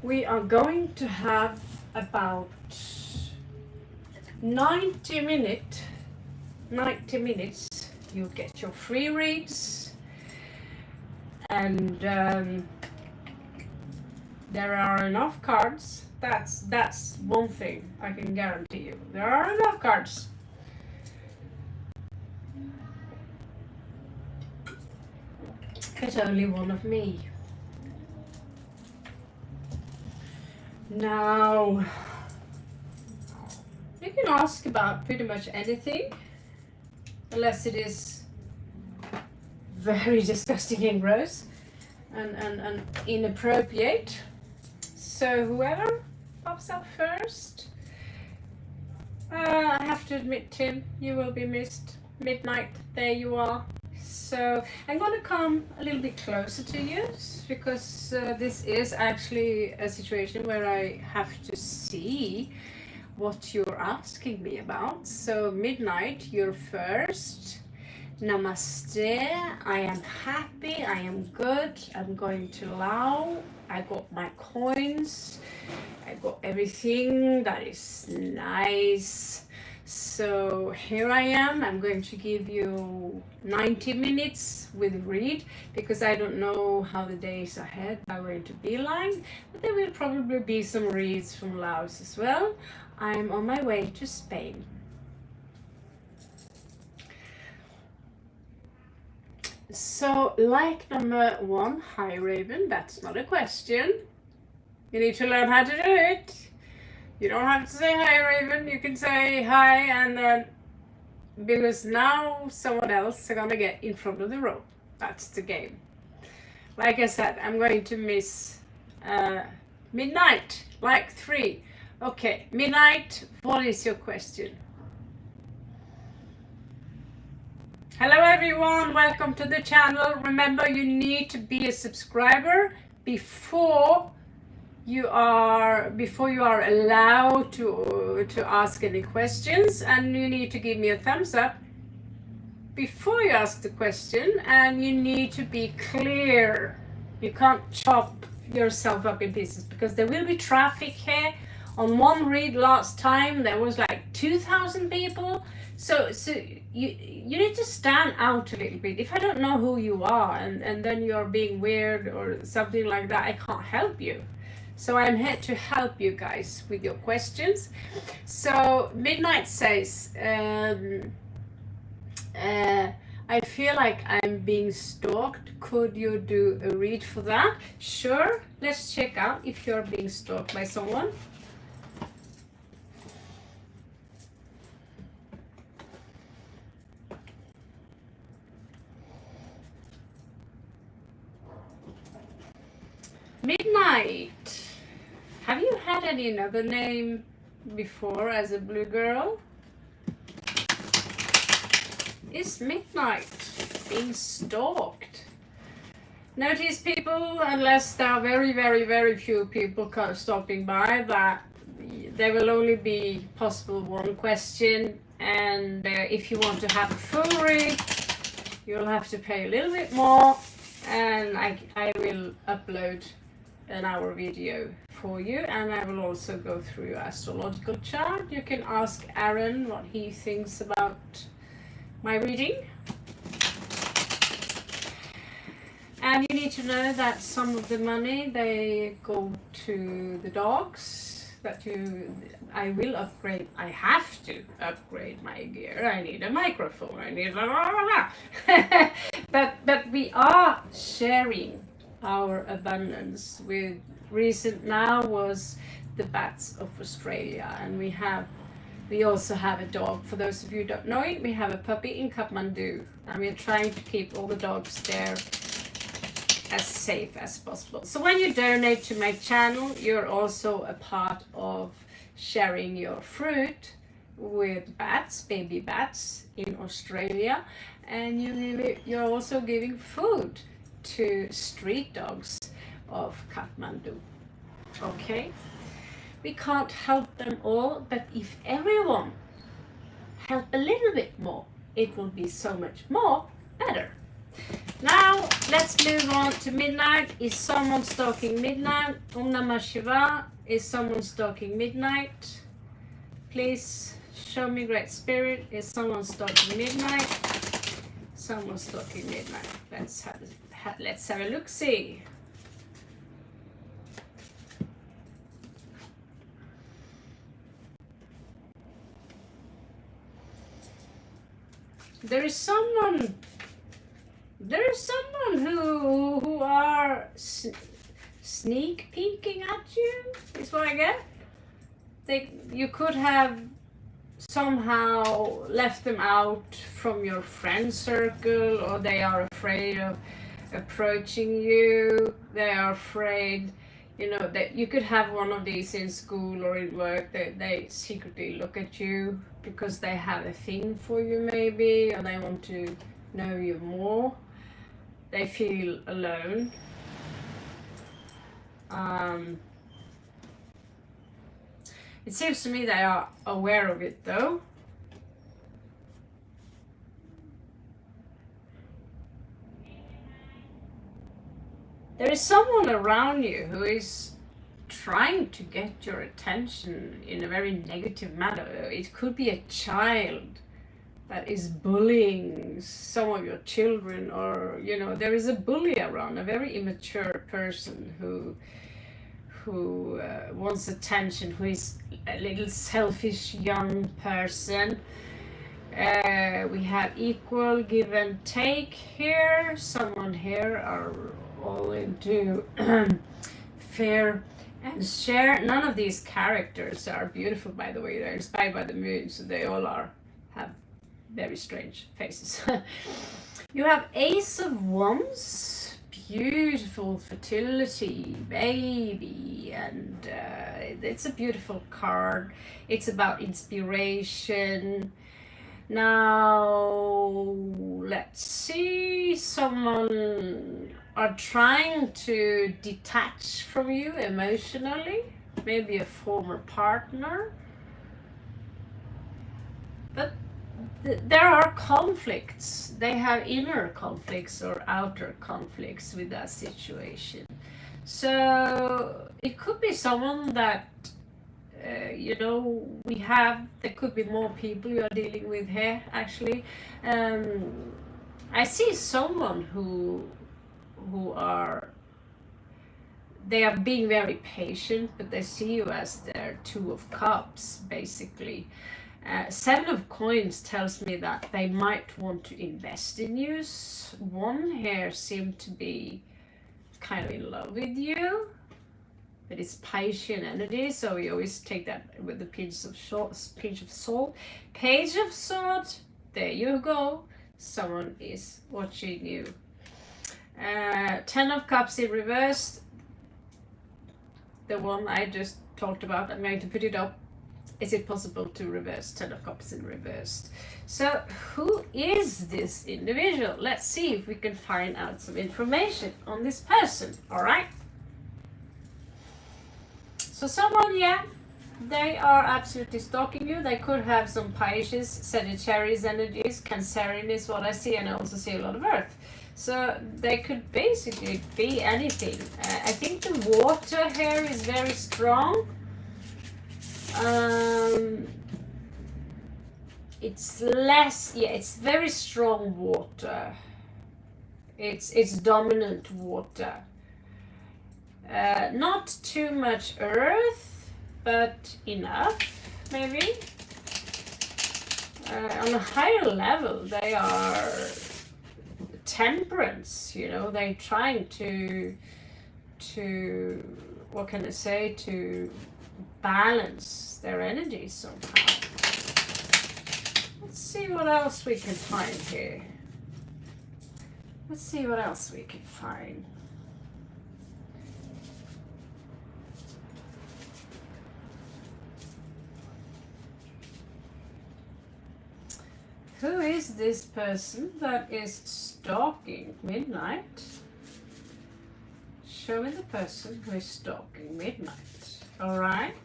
We are going to have about 90 minutes. You get your free reads, and there are enough cards. That's one thing I can guarantee you. There are enough cards. It's only one of me. Now, you can ask about pretty much anything, unless it is very disgusting and gross and inappropriate. So whoever pops up first, I have to admit, Tim, you will be missed. Midnight, there you are. So I'm going to come a little bit closer to you because this is actually a situation where I have to see what you're asking me about. So Midnight, you're first. Namaste. I am happy. I am good. I'm going to Lao. I got my coins. I got everything that is nice. So here I am. I'm going to give you 90 minutes with read because I don't know how the days ahead are going to be like, but there will probably be some reads from Laos as well. I'm on my way to Spain. So like number one, hi Raven, that's not a question. You need to learn how to do it. You don't have to say hi Raven, you can say hi and then, because now someone else is gonna get in front of the row. That's the game. Like I said, I'm going to miss Midnight, like 3. Okay, Midnight, what is your question? Hello everyone, welcome to the channel. Remember, you need to be a subscriber before you are allowed to ask any questions, and you need to give me a thumbs up before you ask the question, and you need to be clear. You can't chop yourself up in pieces because there will be traffic here. On one read last time there was like 2,000 people, so you need to stand out a little bit. If I don't know who you are and then you're being weird or something like that, I can't help you. So I'm here to help you guys with your questions. So Midnight says, I feel like I'm being stalked. Could you do a read for that? Sure, let's check out if you're being stalked by someone. Midnight. Have you had any other name before as a blue girl? Is Midnight being stalked? Notice people, unless there are very, very, very few people stopping by, that there will only be possible one question, and if you want to have a full read, you'll have to pay a little bit more, and I will upload an hour video for you, and I will also go through your astrological chart. You can ask Aaron what he thinks about my reading. And you need to know that some of the money, they go to the dogs. I will upgrade, I have to upgrade my gear. I need a microphone, I need blah, blah, blah, blah. but we are sharing our abundance with. Recent now was the bats of Australia, and we also have a dog. For those of you who don't know it, we have a puppy in Kathmandu, and we're trying to keep all the dogs there as safe as possible. So when you donate to my channel, you're also a part of sharing your fruit with bats, baby bats in Australia, and you're also giving food to street dogs of Kathmandu. Okay, we can't help them all, but if everyone help a little bit more, it will be so much more better. Now, let's move on to midnight. Is someone stalking midnight? Om Namah Shiva. Is someone stalking midnight? Please show me, Great Spirit. Is someone stalking midnight? Someone stalking midnight. Let's have a look. See. There is someone who are sneak peeking at you, is what I get. You could have somehow left them out from your friend circle, or they are afraid of approaching you. They are afraid, that you could have one of these in school or in work, that they secretly look at you because they have a thing for you maybe, or they want to know you more. They feel alone. It seems to me they are aware of it though. There is someone around you who is trying to get your attention in a very negative manner. It could be a child that is bullying some of your children, or there is a bully around, a very immature person who wants attention, who is a little selfish young person. We have equal give and take here. Someone here are all into fair and share. None of these characters are beautiful, by the way. They're inspired by the moon, so they all have very strange faces. You have Ace of Wands, beautiful fertility, baby, and it's a beautiful card. It's about inspiration. Now, let's see, someone are trying to detach from you emotionally, maybe a former partner, but there are conflicts. They have inner conflicts or outer conflicts with that situation. So it could be someone that there could be more people you are dealing with here actually. I see someone who they are being very patient, but they see you as their Two of Cups basically. Seven of Coins tells me that they might want to invest in you. One here seemed to be kind of in love with you, but it's Piscean energy, so we always take that with a pinch of salt. Page of Swords, there you go. Someone is watching you. Ten of Cups in reverse, the one I just talked about. I'm going to put it up. Is it possible to reverse Ten of Cups in reverse? So who is this individual? Let's see if we can find out some information on this person. All right. So someone, they are absolutely stalking you. They could have some Pisces, Sagittarius energies. Cancerian is what I see, and I also see a lot of Earth. So they could basically be anything. I think the water here is very strong. It's less, it's very strong water. It's dominant water. Not too much earth, but enough, maybe. On a higher level, they are temperance, they're trying to what can I say, to balance their energy somehow. Let's see what else we can find here. Let's see what else we can find. Who is this person that is stalking midnight? Show me the person who is stalking midnight. All right.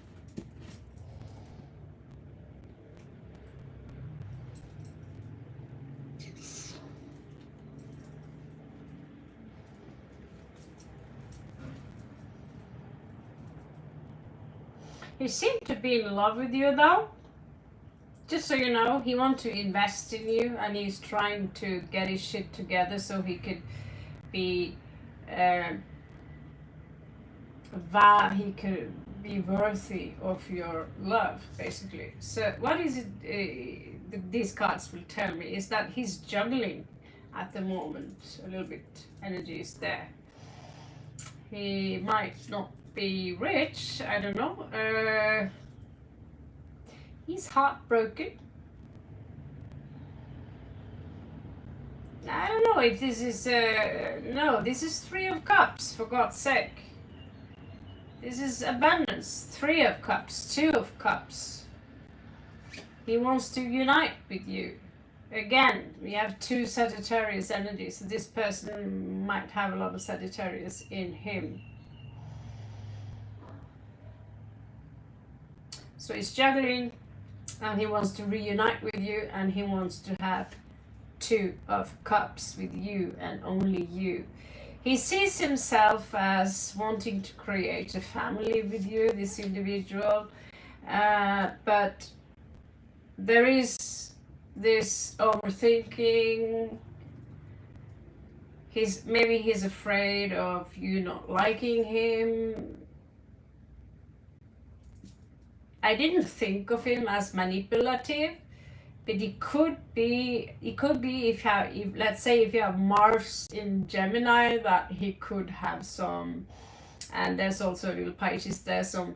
He seemed to be in love with you though. Just so you know, he wants to invest in you, and he's trying to get his shit together so he could be he could be worthy of your love, basically. So what is it these cards will tell me is that he's juggling at the moment a little bit. Energy is there. He might not be rich, I don't know. He's heartbroken. I don't know if this is no, this is Three of Cups, for God's sake. This is abundance. Three of Cups, Two of Cups. He wants to unite with you. Again, we have two Sagittarius energies, so this person might have a lot of Sagittarius in him. So he's juggling, and he wants to reunite with you, and he wants to have Two of Cups with you and only you. He sees himself as wanting to create a family with you, this individual, but there is this overthinking. Maybe he's afraid of you not liking him. I didn't think of him as manipulative, but it could be if let's say if you have Mars in Gemini, that he could have some, and there's also a little Pisces, there's some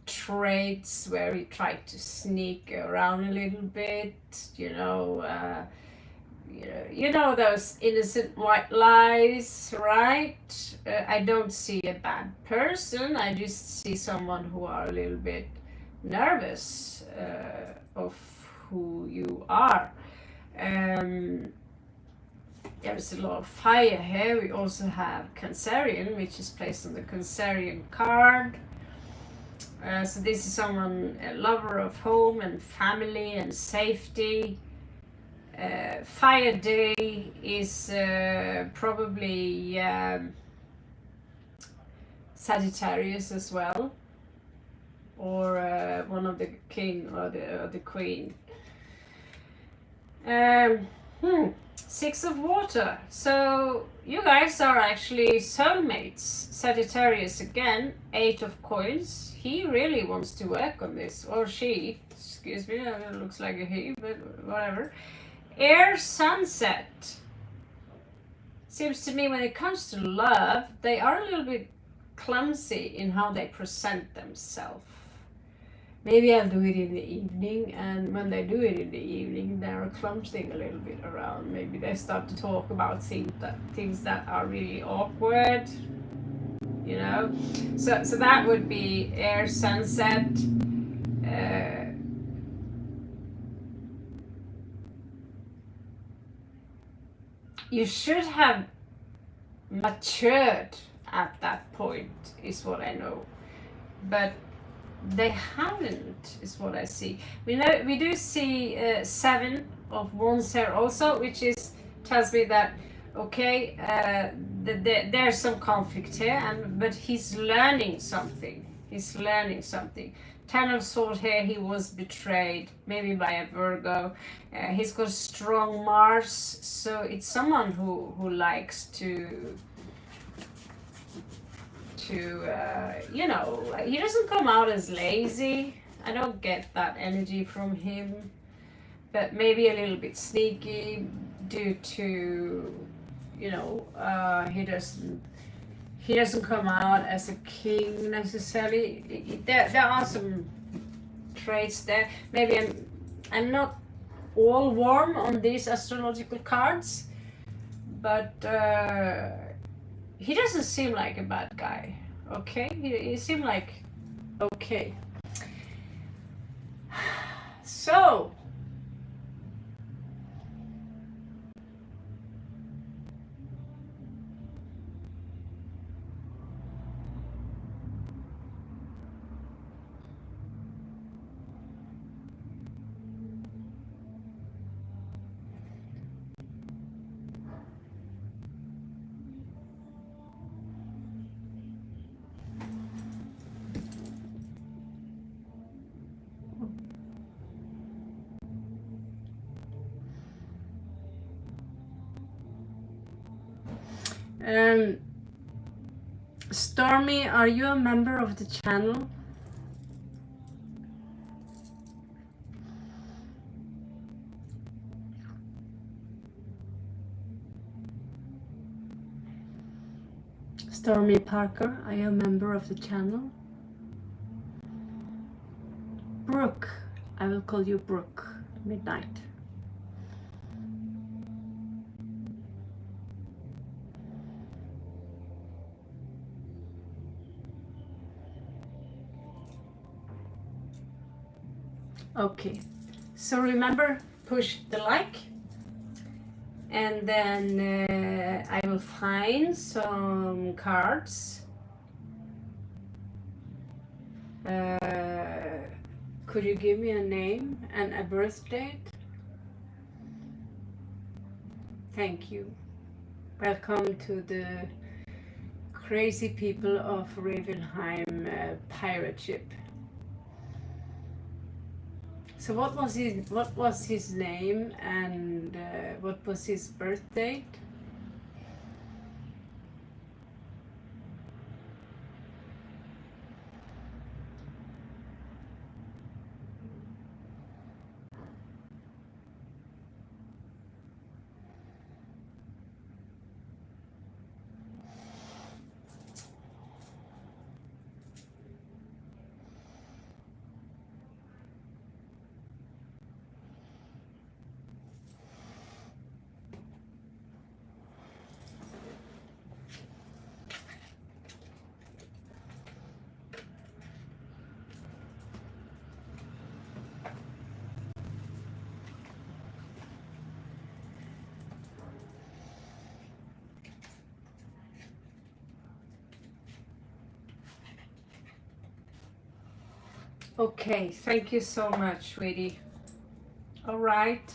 traits where he tried to sneak around a little bit, you know, those innocent white lies, right? I don't see a bad person, I just see someone who are a little bit nervous of who you are. There's a lot of fire here. We also have Cancerian, which is placed on the Cancerian card. So this is someone, a lover of home and family and safety. Fire Day is probably Sagittarius as well, or one of the king or the queen. Six of Water. So you guys are actually soulmates. Sagittarius again. Eight of Coins. He really wants to work on this, or she. Excuse me, it looks like a he, but whatever. Air Sunset. Seems to me when it comes to love, they are a little bit clumsy in how they present themselves. Maybe I'll do it in the evening, and when they do it in the evening, they're clumsing a little bit around. Maybe they start to talk about things that are really awkward, you know. So that would be Air Sunset. You should have matured at that point, is what I know, but they haven't, is what I see. We do see Seven of Wands here also, which tells me that okay, there's some conflict here, but he's learning something. Ten of Swords here, he was betrayed, maybe by a Virgo. He's got strong Mars, so it's someone who likes to you know, he doesn't come out as lazy. I don't get that energy from him, but maybe a little bit sneaky due to, you know, he doesn't come out as a king necessarily. There are some traits there. Maybe I'm not all warm on these astrological cards, but he doesn't seem like a bad guy. Okay, he seemed like okay. So Stormy, are you a member of the channel? Stormy Parker, are you a member of the channel? Brooke, I will call you Brooke, Midnight. Okay, so remember, push the like, and then I will find some cards. Could you give me a name and a birth date? Thank you. Welcome to the crazy people of Ravenheim pirate ship. So what was his name and what was his birth date? Okay, thank you so much, sweetie. All right.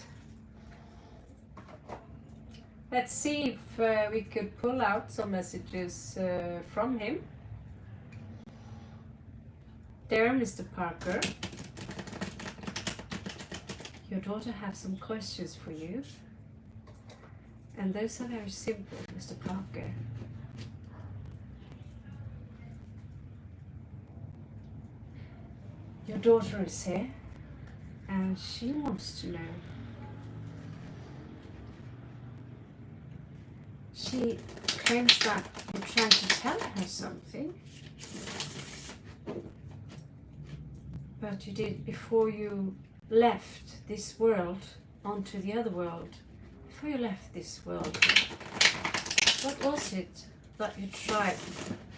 Let's see if we could pull out some messages from him. Dear Mr. Parker, your daughter has some questions for you. And those are very simple, Mr. Parker. Your daughter is here, and she wants to know. She claims that you're trying to tell her something, but you did before you left this world onto the other world. Before you left this world, what was it that you tried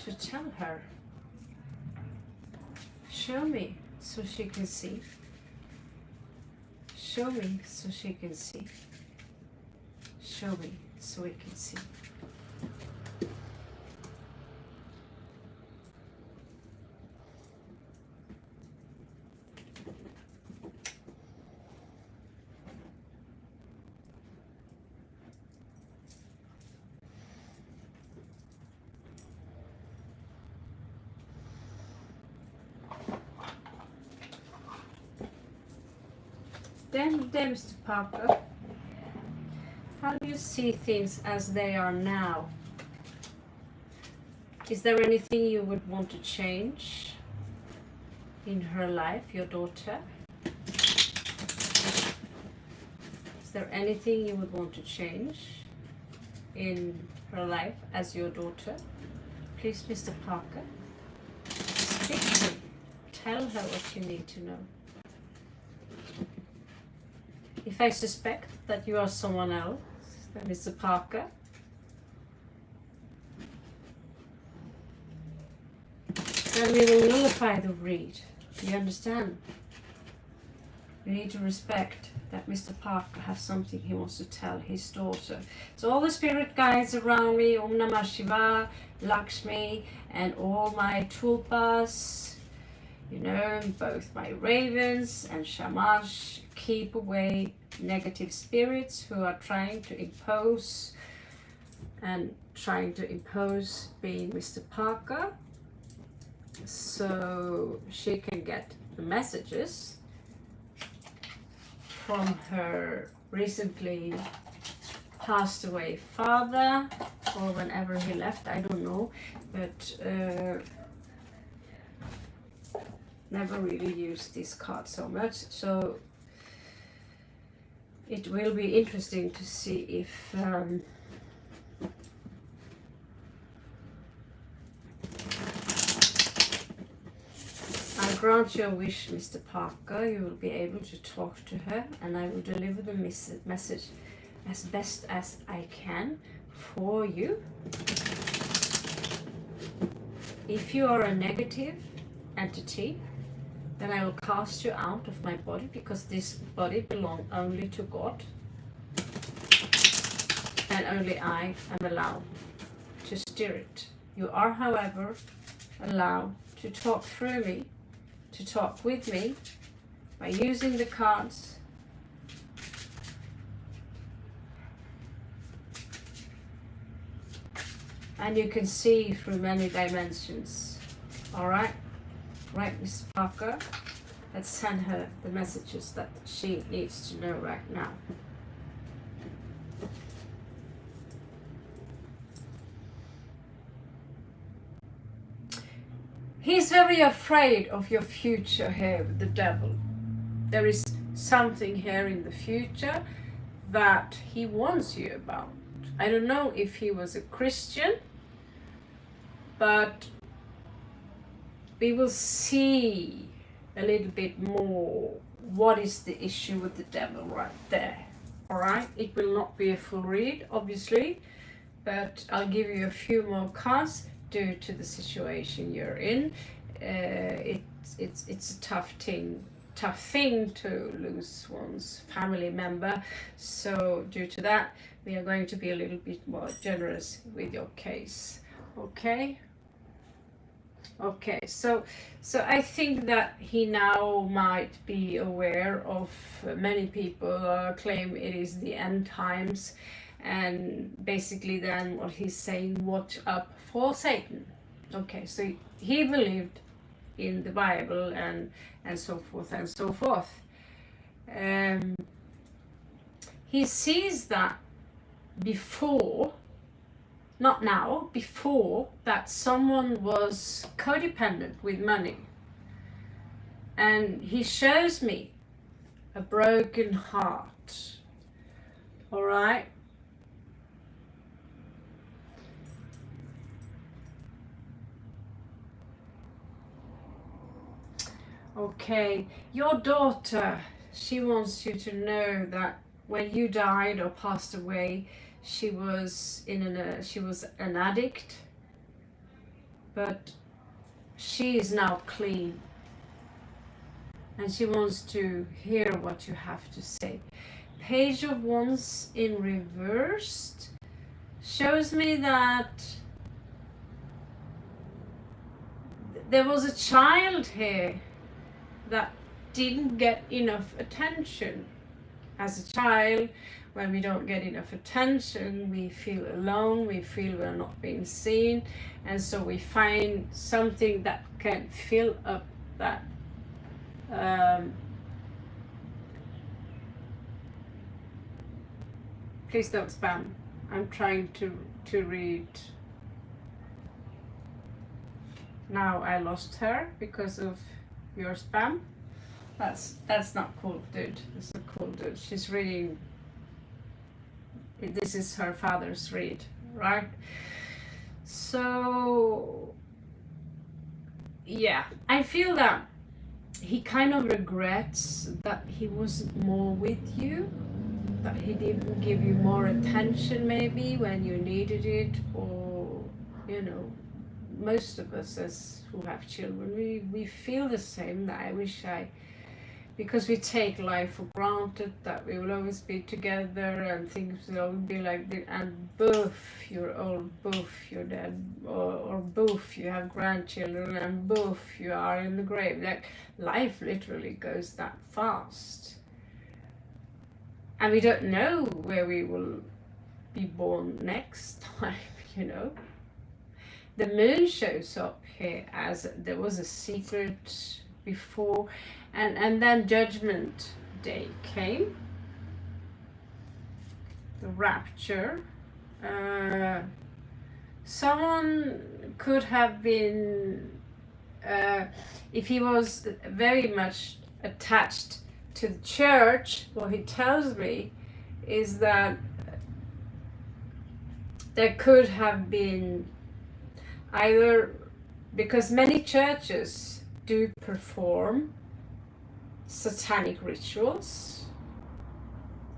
to tell her? Show me. So she can see. Show me so she can see. Show me so we can see. Then, Mr. Parker, how do you see things as they are now? Is there anything you would want to change in her life, your daughter? Is there anything you would want to change in her life as your daughter? Please, Mr. Parker, speak to me. Tell her what you need to know. If I suspect that you are someone else than Mr. Parker, then we will nullify the read. You understand? You need to respect that Mr. Parker has something he wants to tell his daughter. So all the spirit guides around me, Om Namah Shiva, Lakshmi, and all my tulpas, you know, both my ravens and shamash, keep away negative spirits who are trying to impose being Mr. Parker, so she can get the messages from her recently passed away father, or whenever he left, I don't know, but never really used this card so much. So it will be interesting to see if I grant your wish, Mr. Parker. You will be able to talk to her, and I will deliver the message as best as I can for you. If you are a negative entity, then I will cast you out of my body, because this body belongs only to God, and only I am allowed to steer it. You are, however, allowed to talk through me, to talk with me by using the cards. And you can see through many dimensions. All right? Right, Miss Parker? Let's send her the messages that she needs to know right now. He's very afraid of your future here with the devil. There is something here in the future that he warns you about. I don't know if he was a Christian, but we will see a little bit more what is the issue with the devil right there. All right, it will not be a full read, obviously, but I'll give you a few more cards due to the situation you're in. It's a tough thing to lose one's family member. So due to that, we are going to be a little bit more generous with your case. Okay. Okay, so I think that he now might be aware of many people claim it is the end times, and basically then what he's saying, watch up for Satan. Okay, so he believed in the Bible and so forth and so forth. He sees that before, not now, before, that someone was codependent with money. And he shows me a broken heart. All right? Okay, your daughter, she wants you to know that when you died or passed away, she was an addict, but she is now clean, and she wants to hear what you have to say. Page of Wands in reversed shows me that there was a child here that didn't get enough attention. As a child, when we don't get enough attention, we feel alone, we feel we're not being seen, and so we find something that can fill up that please don't spam. I'm trying to read. Now I lost her because of your spam. That's not cool, dude. That's not cool, dude. She's reading. This is her father's read, right? So yeah, I feel that he kind of regrets that he wasn't more with you, that he didn't give you more attention maybe when you needed it, or you know, most of us as who have children, we feel the same, that I wish because we take life for granted, that we will always be together and things will always be like this, and both you're old, both you're dead, or both you have grandchildren, and both you are in the grave. Like, life literally goes that fast. And we don't know where we will be born next time, you know. The moon shows up here as there was a secret before, and then Judgment Day came. the rapture. Someone could have been, if he was very much attached to the church, what he tells me is that there could have been either, because many churches do perform satanic rituals.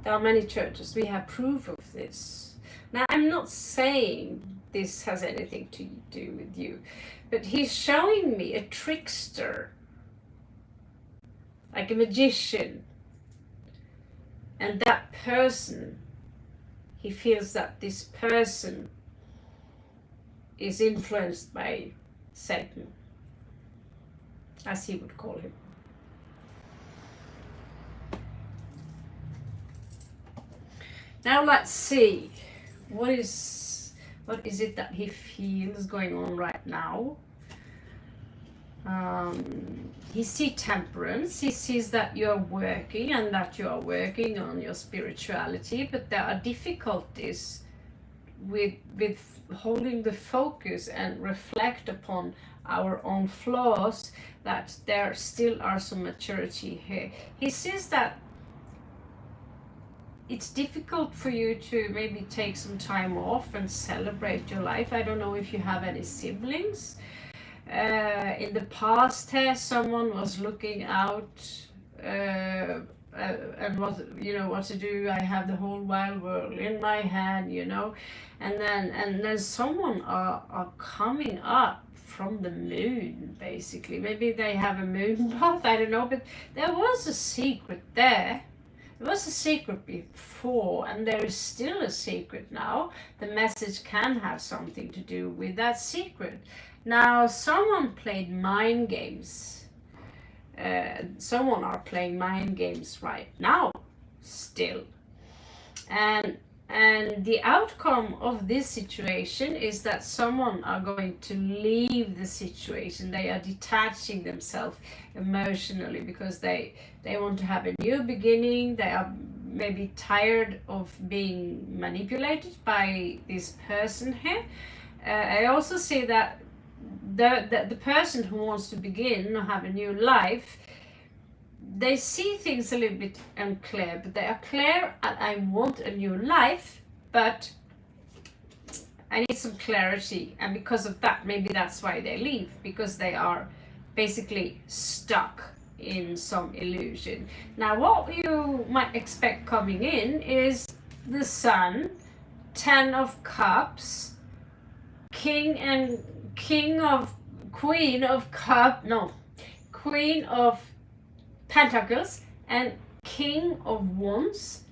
There are many churches, we have proof of this. Now, I'm not saying this has anything to do with you, but he's showing me a trickster, like a magician, and that person, he feels that this person is influenced by Satan, as he would call him. Now let's see, what is it that he feels going on right now? He sees temperance. He sees that you're working and that you are working on your spirituality, but there are difficulties with holding the focus and reflect upon our own flaws, that there still are some maturity here. He sees that it's difficult for you to maybe take some time off and celebrate your life. I don't know if you have any siblings. In the past, someone was looking out and what to do. I have the whole wide world in my hand, and then someone are coming up from the moon, basically. Maybe they have a moon path, I don't know, but there was a secret there. There was a secret before, and there is still a secret now. The message can have something to do with that secret. Now, someone played mind games. Someone are playing mind games right now, still. And the outcome of this situation is that someone are going to leave the situation. They are detaching themselves emotionally because they want to have a new beginning. They are maybe tired of being manipulated by this person here. I also see that the person who wants to begin or have a new life, they see things a little bit unclear, but they are clear and I want a new life, but I need some clarity. And because of that, maybe that's why they leave, because they are basically stuck in some illusion. Now, what you might expect coming in is the Sun, 10 of Cups, Queen of Pentacles, and King of Wands,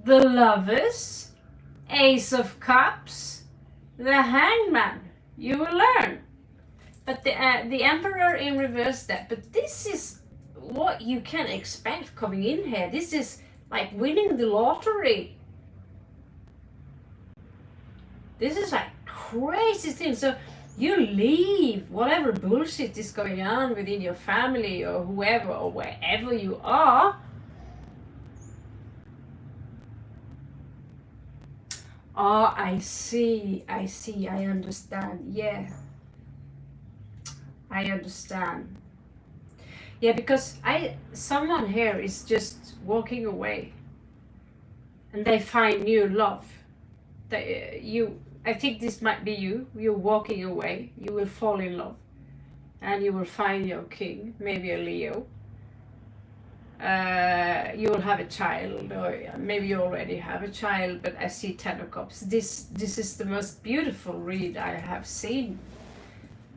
the Lovers, Ace of Cups, the Hangman. You will learn. But the Emperor in reverse there. But this is what you can expect coming in here. This is like winning the lottery. This is like crazy thing. So you leave whatever bullshit is going on within your family or whoever or wherever you are. Oh, I see, I understand. Yeah, I understand. Yeah, because someone here is just walking away and they find new love. I think this might be you. You're walking away. You will fall in love, and you will find your king, maybe a Leo. You will have a child, or maybe you already have a child. But I see 10 of Cups. This is the most beautiful read I have seen.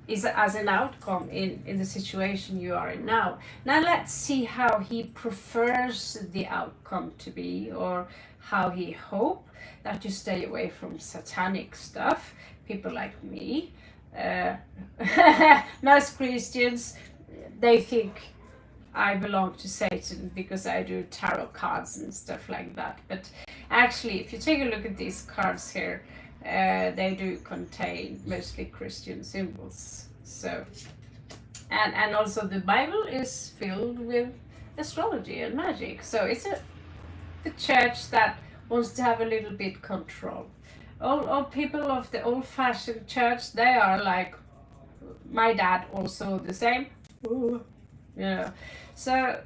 Is as an outcome in the situation you are in now. Now let's see how he prefers the outcome to be, or how he hope that you stay away from satanic stuff. People like me, most Christians, they think I belong to Satan because I do tarot cards and stuff like that. But actually, if you take a look at these cards here, they do contain mostly Christian symbols. So, and also the Bible is filled with astrology and magic. So it's the church that wants to have a little bit control. All people of the old-fashioned church, they are like my dad, also the same. Ooh. So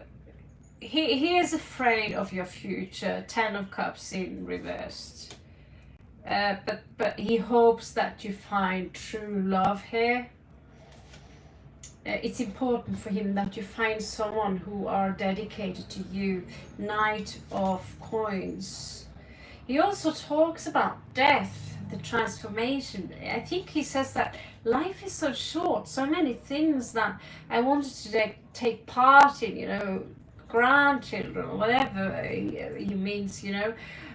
he is afraid of your future. 10 of Cups in reversed. But he hopes that you find true love here. It's important for him that you find someone who are dedicated to you. Knight of Coins. He also talks about death, the transformation. I think he says that life is so short, so many things that I wanted to take part in, grandchildren, whatever he means,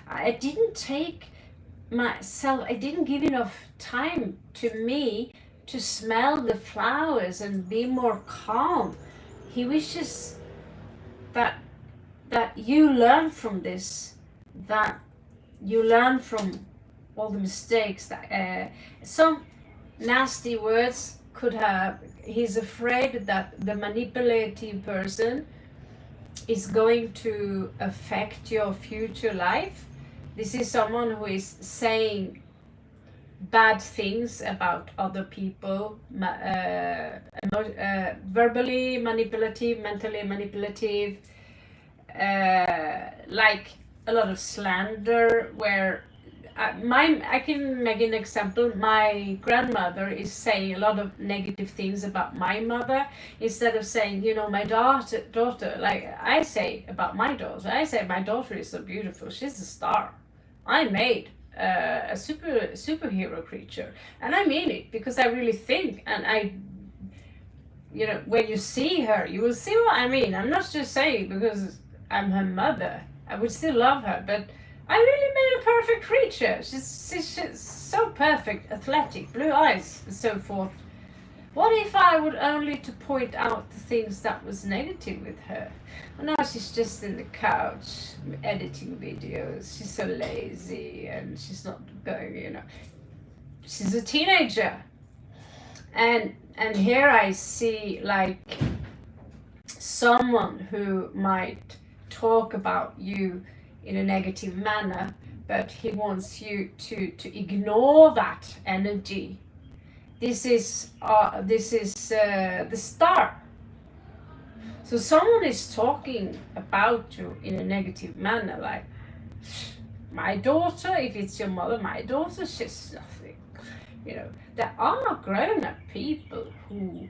I didn't take myself, I didn't give enough time to me to smell the flowers and be more calm. He wishes that you learn from this, that you learn from all the mistakes that some nasty words could have. He's afraid that the manipulative person is going to affect your future life. This is someone who is saying bad things about other people, verbally manipulative, mentally manipulative, like a lot of slander, where I can make an example. My grandmother is saying a lot of negative things about my mother, instead of saying, my daughter, like I say about my daughter. I say my daughter is so beautiful, she's a star. I made a superhero creature, and I mean it, because I really think, and when you see her, you will see what I mean. I'm not just saying because I'm her mother. I would still love her, but I really made a perfect creature. She's so perfect, athletic, blue eyes, and so forth. What if I would only to point out the things that was negative with her? And now she's just in the couch editing videos. She's so lazy, and she's not going, she's a teenager. And here I see like someone who might talk about you in a negative manner, but he wants you to ignore that energy. This is the star. So someone is talking about you in a negative manner, like my daughter. If it's your mother, my daughter, she's nothing. There are grown-up people who.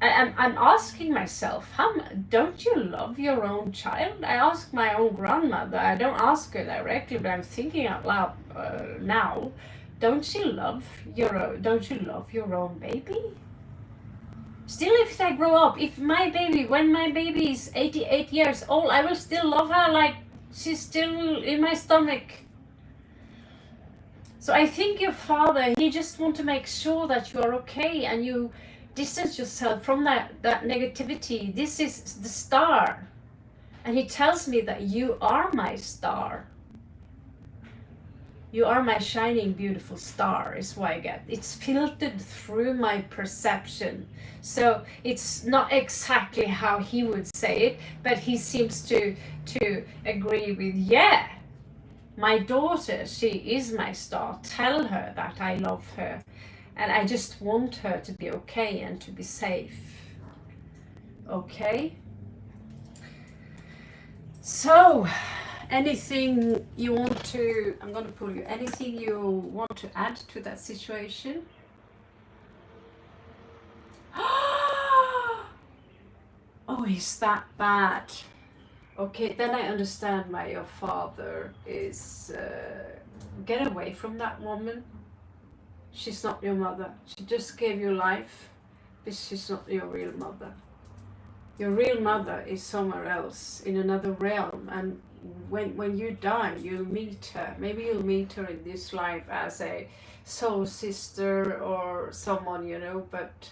I'm asking myself, don't you love your own child? I ask my own grandmother. I don't ask her directly, but I'm thinking out loud now. Don't you love your own baby? Still, if they grow up, when my baby is 88 years old, I will still love her like she's still in my stomach. So I think your father, he just wants to make sure that you are okay, and you distance yourself from that negativity. This is the star, and he tells me that you are my star. You are my shining, beautiful star, is what I get. It's filtered through my perception. So it's not exactly how he would say it, but he seems to agree with, yeah, my daughter, she is my star. Tell her that I love her. And I just want her to be okay and to be safe. Okay? So, anything you want to, I'm going to pull you, anything you want to add to that situation? Oh, is that bad? Okay, then I understand why your father is, get away from that woman. She's not your mother. She just gave you life, but she's not your real mother. Your real mother is somewhere else, in another realm, and when you die, you'll meet her. Maybe you'll meet her in this life as a soul sister or someone, but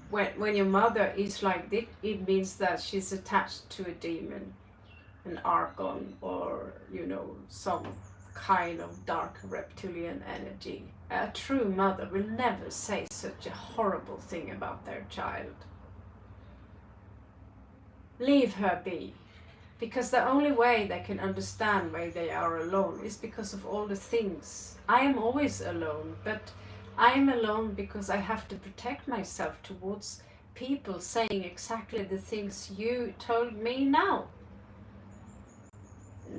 when your mother is like this, it means that she's attached to a demon, an archon, or, some kind of dark reptilian energy. A true mother will never say such a horrible thing about their child. leave her be. Because the only way they can understand why they are alone is because of all the things. I am always alone, but I am alone because I have to protect myself towards people saying exactly the things you told me now.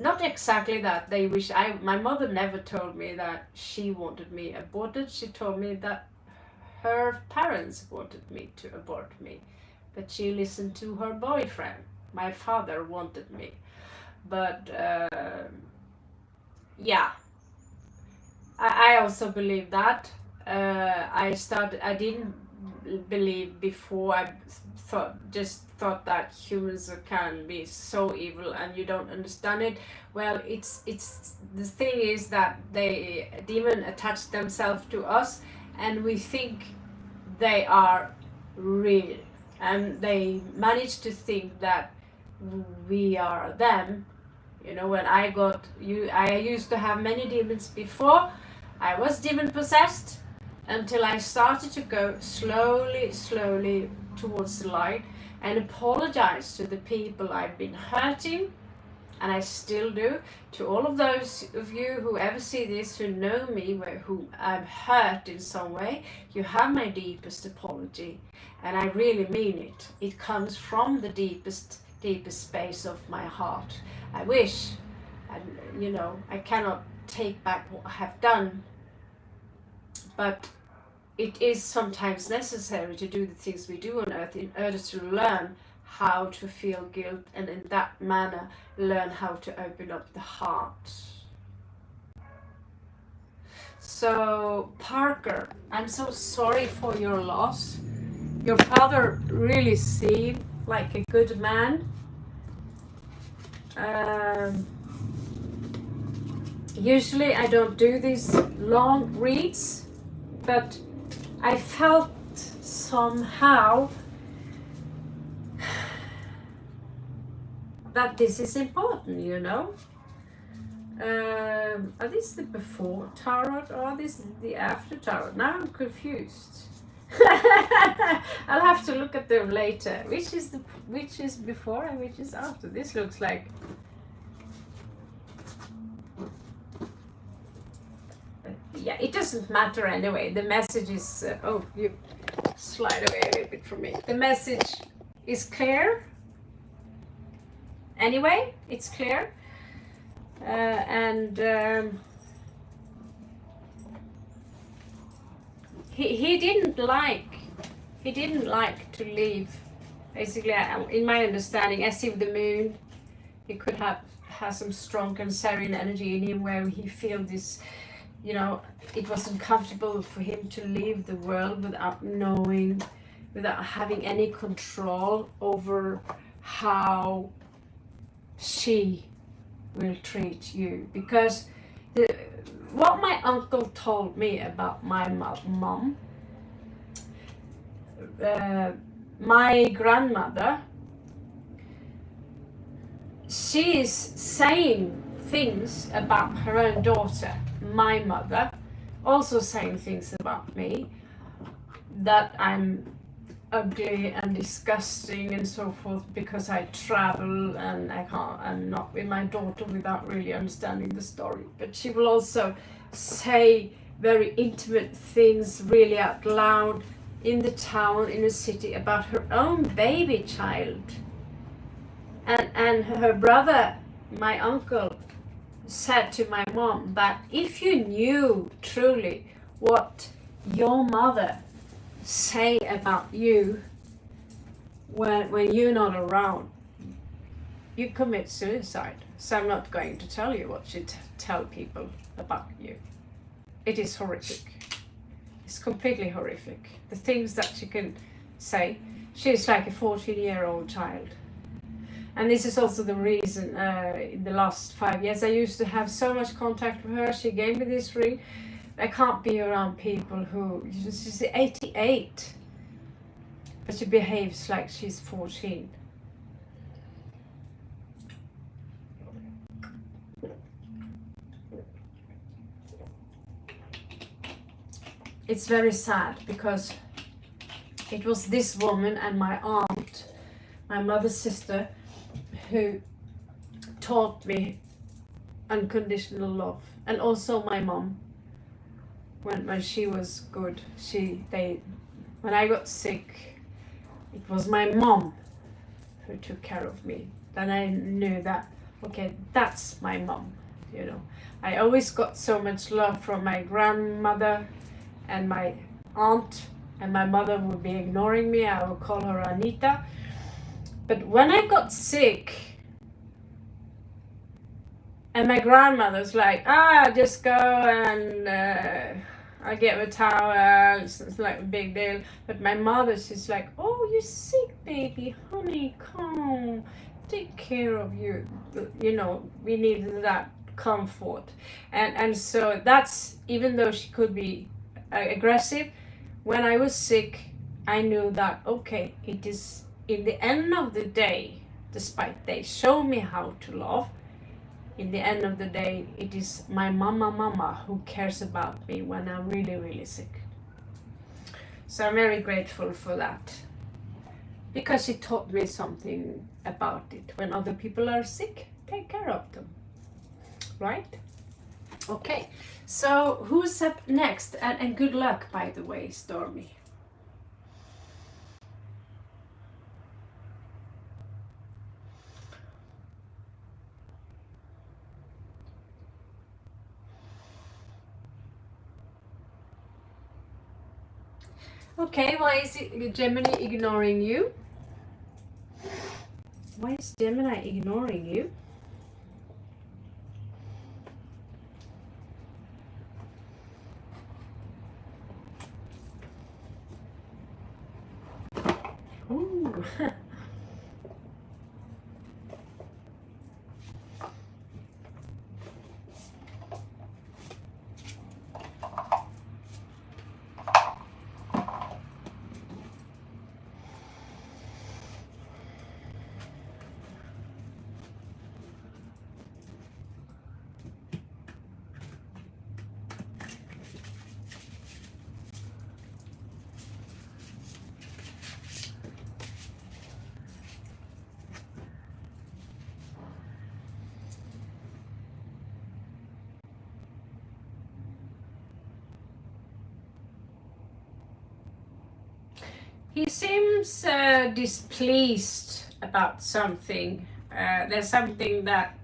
Not exactly that they wish my mother never told me that she wanted me aborted. She told me that her parents wanted me to abort me, but she listened to her boyfriend. My father wanted me, but yeah, I also believe that. I didn't believe before. I thought that humans can be so evil and you don't understand it. Well, it's the thing is that they demon attach themselves to us, and we think they are real, and they manage to think that we are them. You know, when I used to have many demons before. I was demon possessed until I started to go slowly towards the light and apologize to the people I've been hurting, and I still do. To all of those of you who ever see this, who know me, who I'm hurt in some way, you have my deepest apology, and I really mean it. It comes from the deepest space of my heart. I wish, and I cannot take back what I have done, but it is sometimes necessary to do the things we do on earth in order to learn how to feel guilt, and in that manner learn how to open up the heart. So Parker, I'm so sorry for your loss. Your father really seemed like a good man. Usually I don't do these long reads, but I felt somehow that this is important, Are these the before tarot or are these the after tarot? Now I'm confused. I'll have to look at them later. Which is before and which is after? This looks like yeah, it doesn't matter anyway. The message is you slide away a little bit from me. The message is clear. Anyway, it's clear, and he didn't like to leave. Basically, in my understanding, as if the moon, he could have some strong Cancerian energy in him, where he feel this. It wasn't comfortable for him to leave the world without knowing, without having any control over how she will treat you. Because what my uncle told me about my mom, my grandmother, she is saying things about her own daughter. My mother also saying things about me, that I'm ugly and disgusting and so forth because I travel and I'm not with my daughter without really understanding the story. But she will also say very intimate things really out loud in the town, in the city, about her own baby child. And her brother, my uncle, said to my mom that if you knew truly what your mother say about you when you're not around, you commit suicide. So I'm not going to tell you what she tell people about you. It is horrific. It's completely horrific. The things that she can say. She's like a 14-year-old child. And this is also the reason in the last 5 years I used to have so much contact with her. She gave me this ring. I can't be around people who, she's 88, but she behaves like she's 14. It's very sad because it was this woman and my my mother's sister, who taught me unconditional love, and also my mom. When she was good, when I got sick, it was my mom who took care of me. Then I knew that, okay, that's my mom, you know. I always got so much love from my grandmother and my aunt, and my mother would be ignoring me. I would call her Anita. But when I got sick, and my grandmother's like, just go and I get a towel, it's like a big deal. But my mother, she's like, oh, you're sick, baby, honey, come, take care of you. You know, we needed that comfort. And so that's, even though she could be aggressive, when I was sick, I knew that, okay, it is in the end of the day, despite they show me how to love, in the end of the day, it is my mama who cares about me when I'm really, really sick. So I'm very grateful for that, because she taught me something about it. When other people are sick, take care of them, right? Okay, so who's up next? And good luck, by the way, Stormy. Okay, why is Gemini ignoring you? Why is Gemini ignoring you? Ooh. He seems displeased about something. There's something that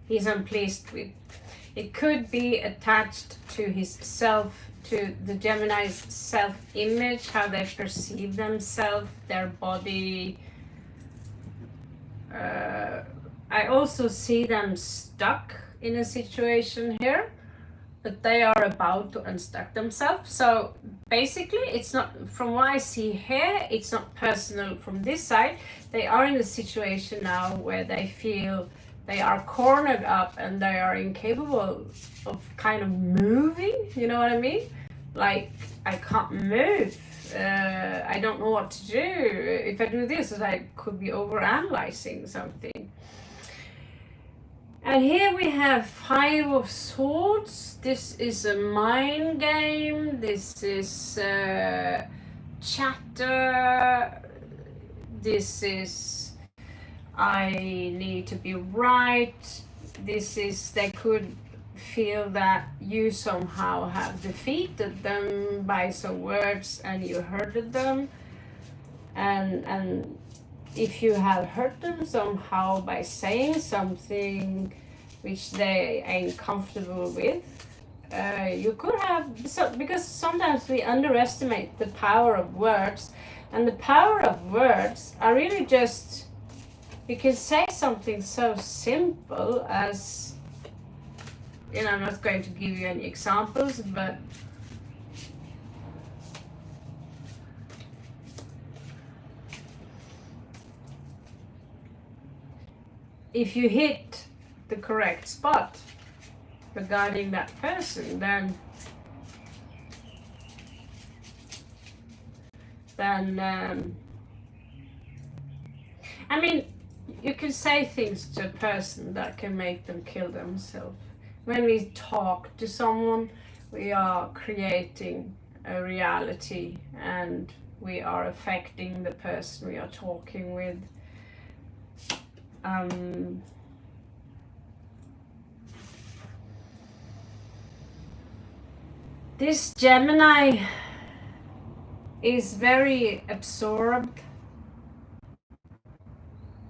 he's unpleased with. It could be attached to his self, to the Gemini's self-image, how they perceive themselves, their body. I also see them stuck in a situation here, but they are about to unstuck themselves. So basically, it's not, from what I see here, it's not personal from this side. They are in a situation now where they feel they are cornered up and they are incapable of kind of moving, you know what I mean? Like, I can't move. I don't know what to do. If I do this, I could be over-analyzing something. And here we have Five of Swords. This is a mind game. This is chatter. This is I need to be right. This is, they could feel that you somehow have defeated them by some words and you hurted them. And if you have hurt them somehow by saying something which they ain't comfortable with, you could have, because sometimes we underestimate the power of words, and the power of words are really just, you can say something so simple as, you know, I'm not going to give you any examples, but if you hit the correct spot regarding that person, then I mean, you can say things to a person that can make them kill themselves. When we talk to someone, we are creating a reality, and we are affecting the person we are talking with. This Gemini is very absorbed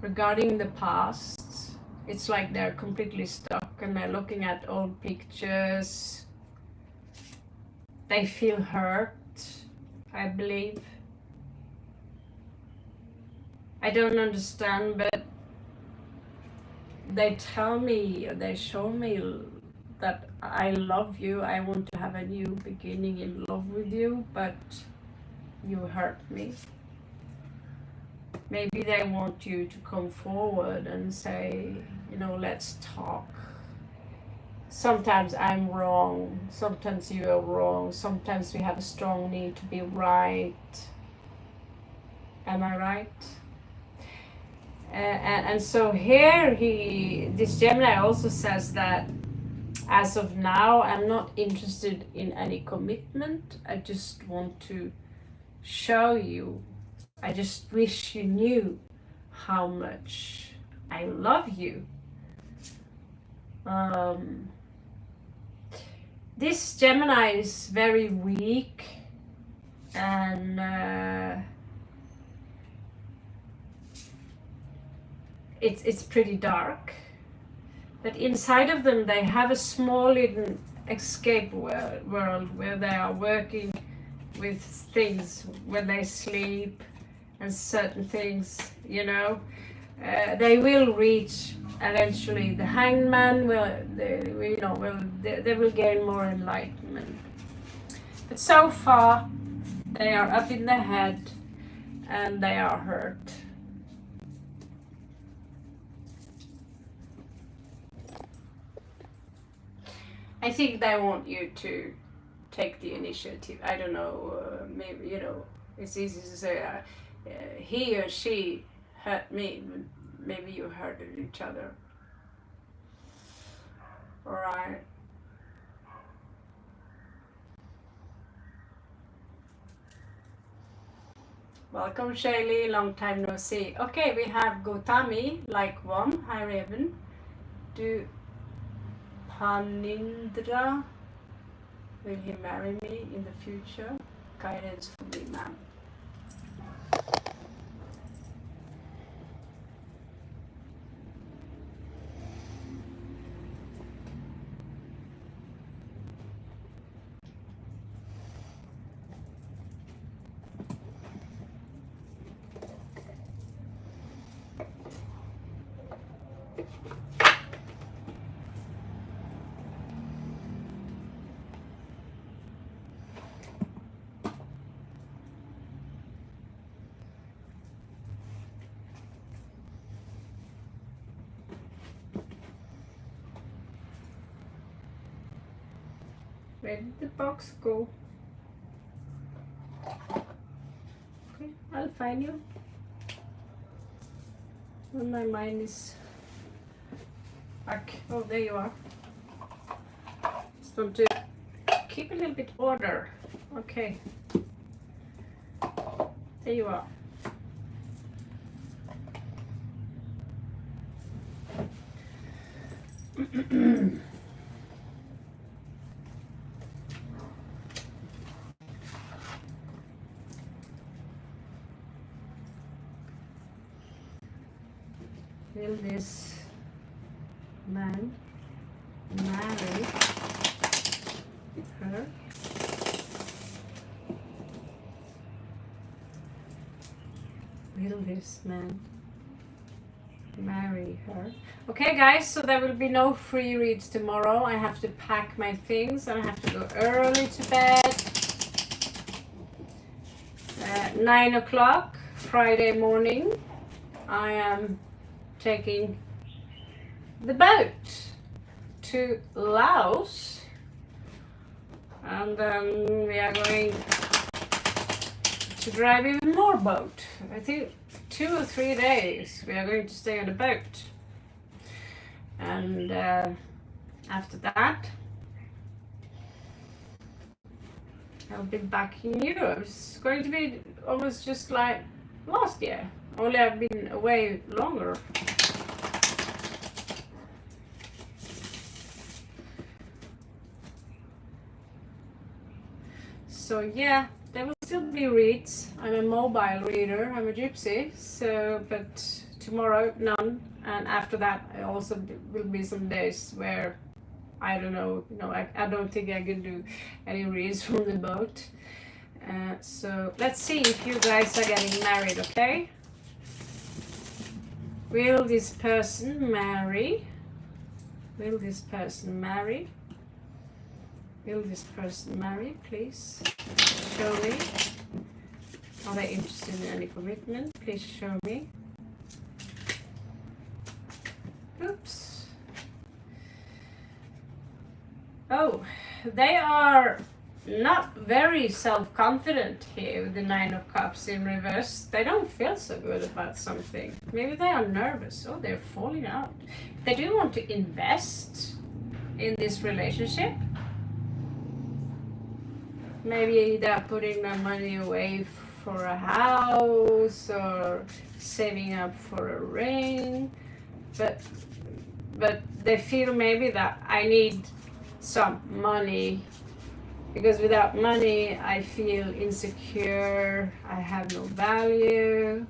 regarding the past. It's like they're completely stuck and they're looking at old pictures. They feel hurt, I believe. I don't understand, but they tell me, they show me that I love you, I want to have a new beginning in love with you, but you hurt me. Maybe they want you to come forward and say, you know, let's talk. Sometimes I'm wrong, sometimes you are wrong, sometimes we have a strong need to be right. Am I right? And so here this Gemini also says that as of now, I'm not interested in any commitment. I just want to show you. I just wish you knew how much I love you. This Gemini is very weak and it's pretty dark. But inside of them, they have a small little escape world where they are working with things when they sleep and certain things, you know. They will reach eventually. The hangman they will gain more enlightenment. But so far, they are up in their head and they are hurt. I think they want you to take the initiative. I don't know, maybe, you know, it's easy to say he or she hurt me, but maybe you hurted each other. Alright. Welcome Shaylee, long time no see. Okay, we have Gautami, like one. Hi Raven. Do Panindra, will he marry me in the future? Guidance for me, ma'am. Where did the box go? Okay, I'll find you when my mind is back. Oh, there you are. Just want to keep a little bit order. Okay, there you are. Will this man marry her? Will this man marry her? Okay guys, so there will be no free reads tomorrow. I have to pack my things and I have to go early to bed. 9 o'clock Friday morning I am taking the boat to Laos, and then we are going to drive even more boat. I think 2 or 3 days we are going to stay on the boat, and after that I'll be back in Europe. It's going to be almost just like last year. Only I've been away longer. So yeah, there will still be reads. I'm a mobile reader. I'm a gypsy. So, but tomorrow none, and after that I also will be some days where I don't know. I don't think I can do any reads from the boat. So let's see if you guys are getting married, okay? Will this person marry? Will this person marry? Will this person marry? Please show me. Are they interested in any commitment? Please show me. Oops. Oh, they are not very self-confident here with the Nine of Cups in reverse. They don't feel so good about something. Maybe they are nervous. Oh, they're falling out. They do want to invest in this relationship. Maybe they're putting their money away for a house or saving up for a ring. But they feel maybe that I need some money, because without money I feel insecure, I have no value.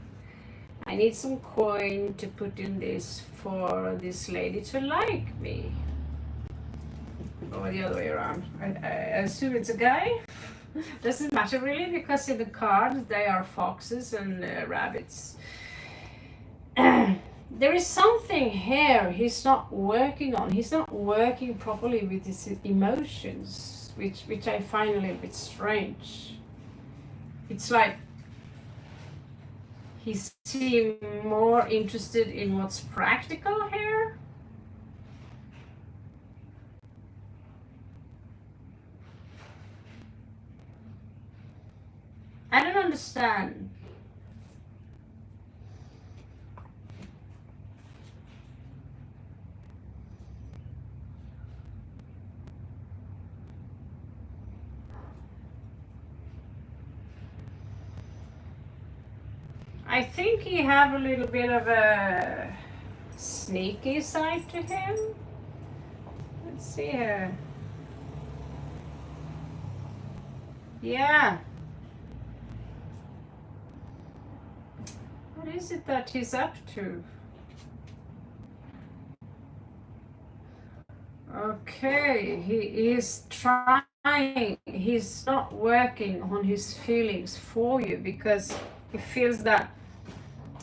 I need some coin to put in this for this lady to like me. Or the other way around. I assume it's a guy. Doesn't matter really, because in the cards they are foxes and rabbits. There is something here he's not working on. He's not working properly with his emotions, which I find a little bit strange. It's like he seems more interested in what's practical here. I don't understand. I think he have a little bit of a sneaky side to him. Let's see here. Yeah. What is it that he's up to? Okay, he is trying. He's not working on his feelings for you because he feels that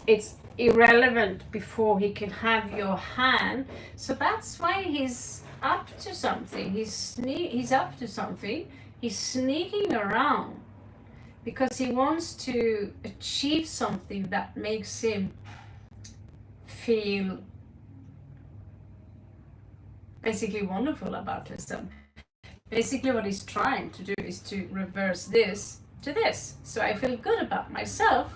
it's irrelevant before he can have your hand. So that's why he's up to something. He's up to something. He's sneaking around because he wants to achieve something that makes him feel basically wonderful about himself. Basically what he's trying to do is to reverse this to this. So I feel good about myself,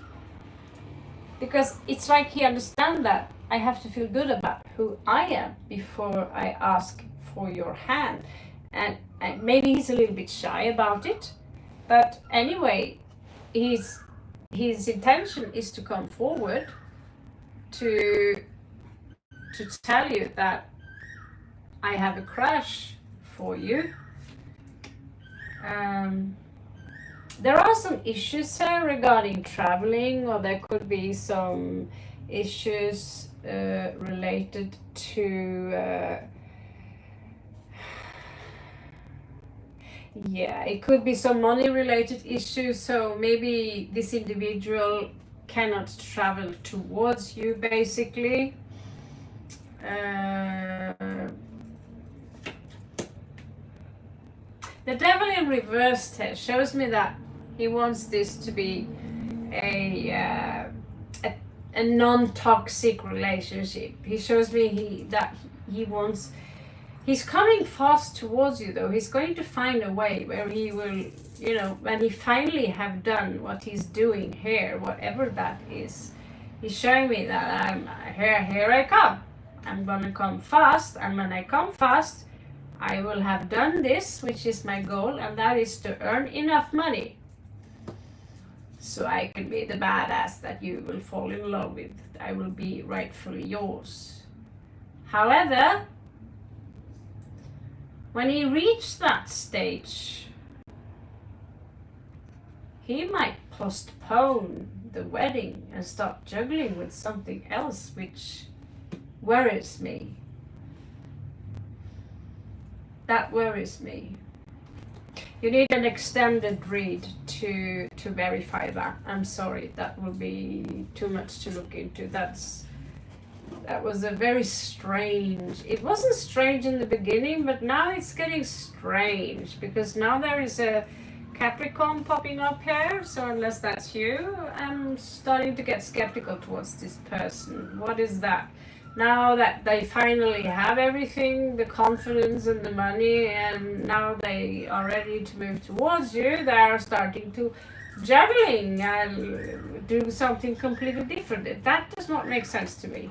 because it's like he understands that I have to feel good about who I am before I ask for your hand. And maybe he's a little bit shy about it, but anyway, his intention is to come forward to tell you that I have a crush for you. There are some issues here regarding traveling, or there could be some issues related to yeah, it could be some money related issues. So maybe this individual cannot travel towards you, basically. The devil in reverse here shows me that he wants this to be a non-toxic relationship. He shows me he's coming fast towards you, though. He's going to find a way where he will, when he finally have done what he's doing here, whatever that is, he's showing me that here I come. I'm gonna come fast, and when I come fast, I will have done this, which is my goal, and that is to earn enough money so I can be the badass that you will fall in love with. I will be rightfully yours. However, when he reached that stage, he might postpone the wedding and start juggling with something else, which worries me. That worries me. You need an extended read to verify that. I'm sorry, that will be too much to look into. That was a very strange. It wasn't strange in the beginning, but now it's getting strange because now there is a Capricorn popping up here. So unless that's you, I'm starting to get skeptical towards this person. What is that? Now that they finally have everything, the confidence and the money, and now they are ready to move towards you, they are starting to juggling and do something completely different. That does not make sense to me.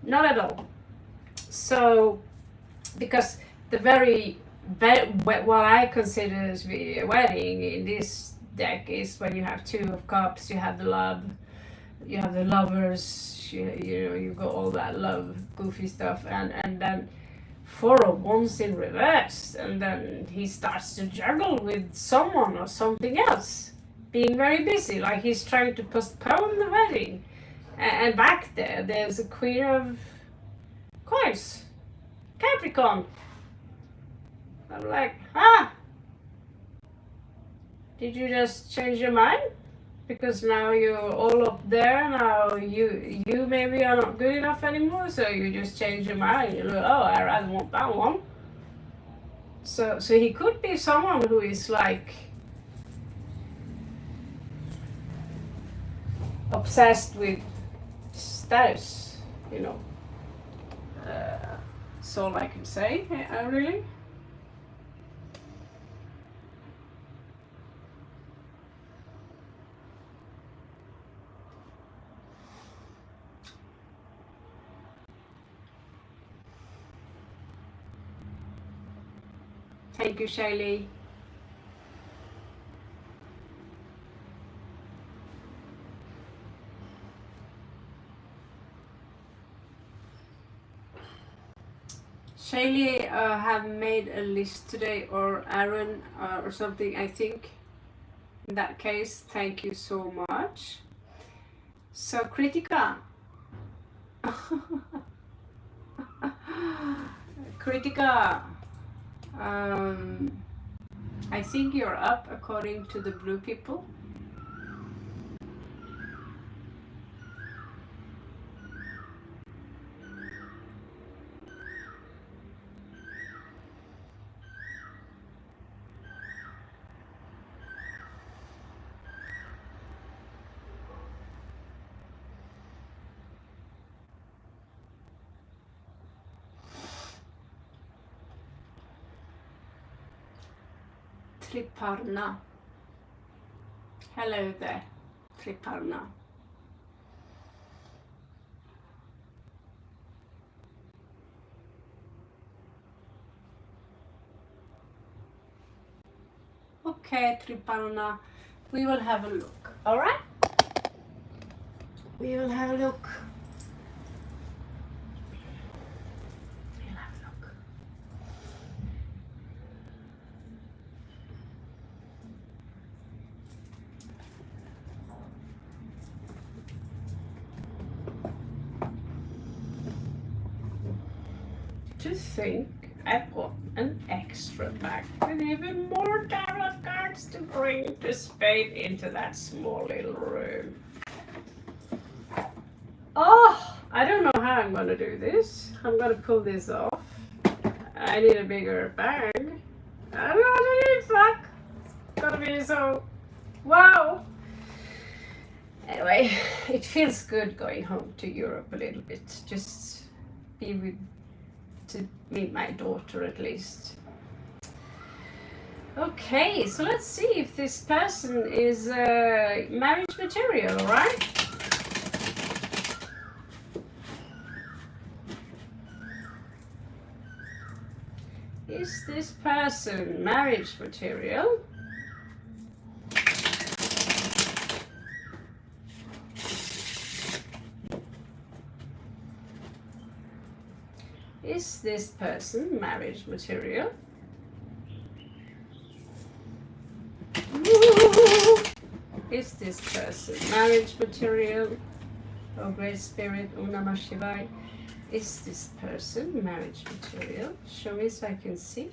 Not at all. So, because the what I consider to be a wedding in this deck is when you have Two of Cups, you have the love, you have the lovers, you got all that love goofy stuff, and then Four of Wands in reverse, and then he starts to juggle with someone or something else, being very busy, like he's trying to postpone the wedding. And back there's a Queen of Coins, Capricorn. I'm like, did you just change your mind? Because now you're all up there, now you maybe are not good enough anymore, so you just change your mind. You're like, oh, I rather want that one. So he could be someone who is like obsessed with status, That's all I can say, really. Thank you, Shaylee. Shaylee have made a list today, or Aaron or something, I think. In that case, thank you so much. So, Kritika. Kritika. I think you're up according to the blue people. Triparna. Hello there, Triparna. Okay, Triparna, we will have a look, alright? We will have a look. To think I bought an extra bag with even more tarot cards to bring to Spain into that small little room. Oh, I don't know how I'm gonna do this. I'm gonna pull this off. I need a bigger bag. I don't know how to do it, fuck. It's gonna be so, wow. Anyway, it feels good going home to Europe a little bit. Just to meet my daughter at least. Okay, so let's see if this person is marriage material, right? Is this person marriage material? Is this person marriage material? Is this person marriage material? Oh, Great Spirit, Om Namah Shivaya. Is this person marriage material? Show me so I can see.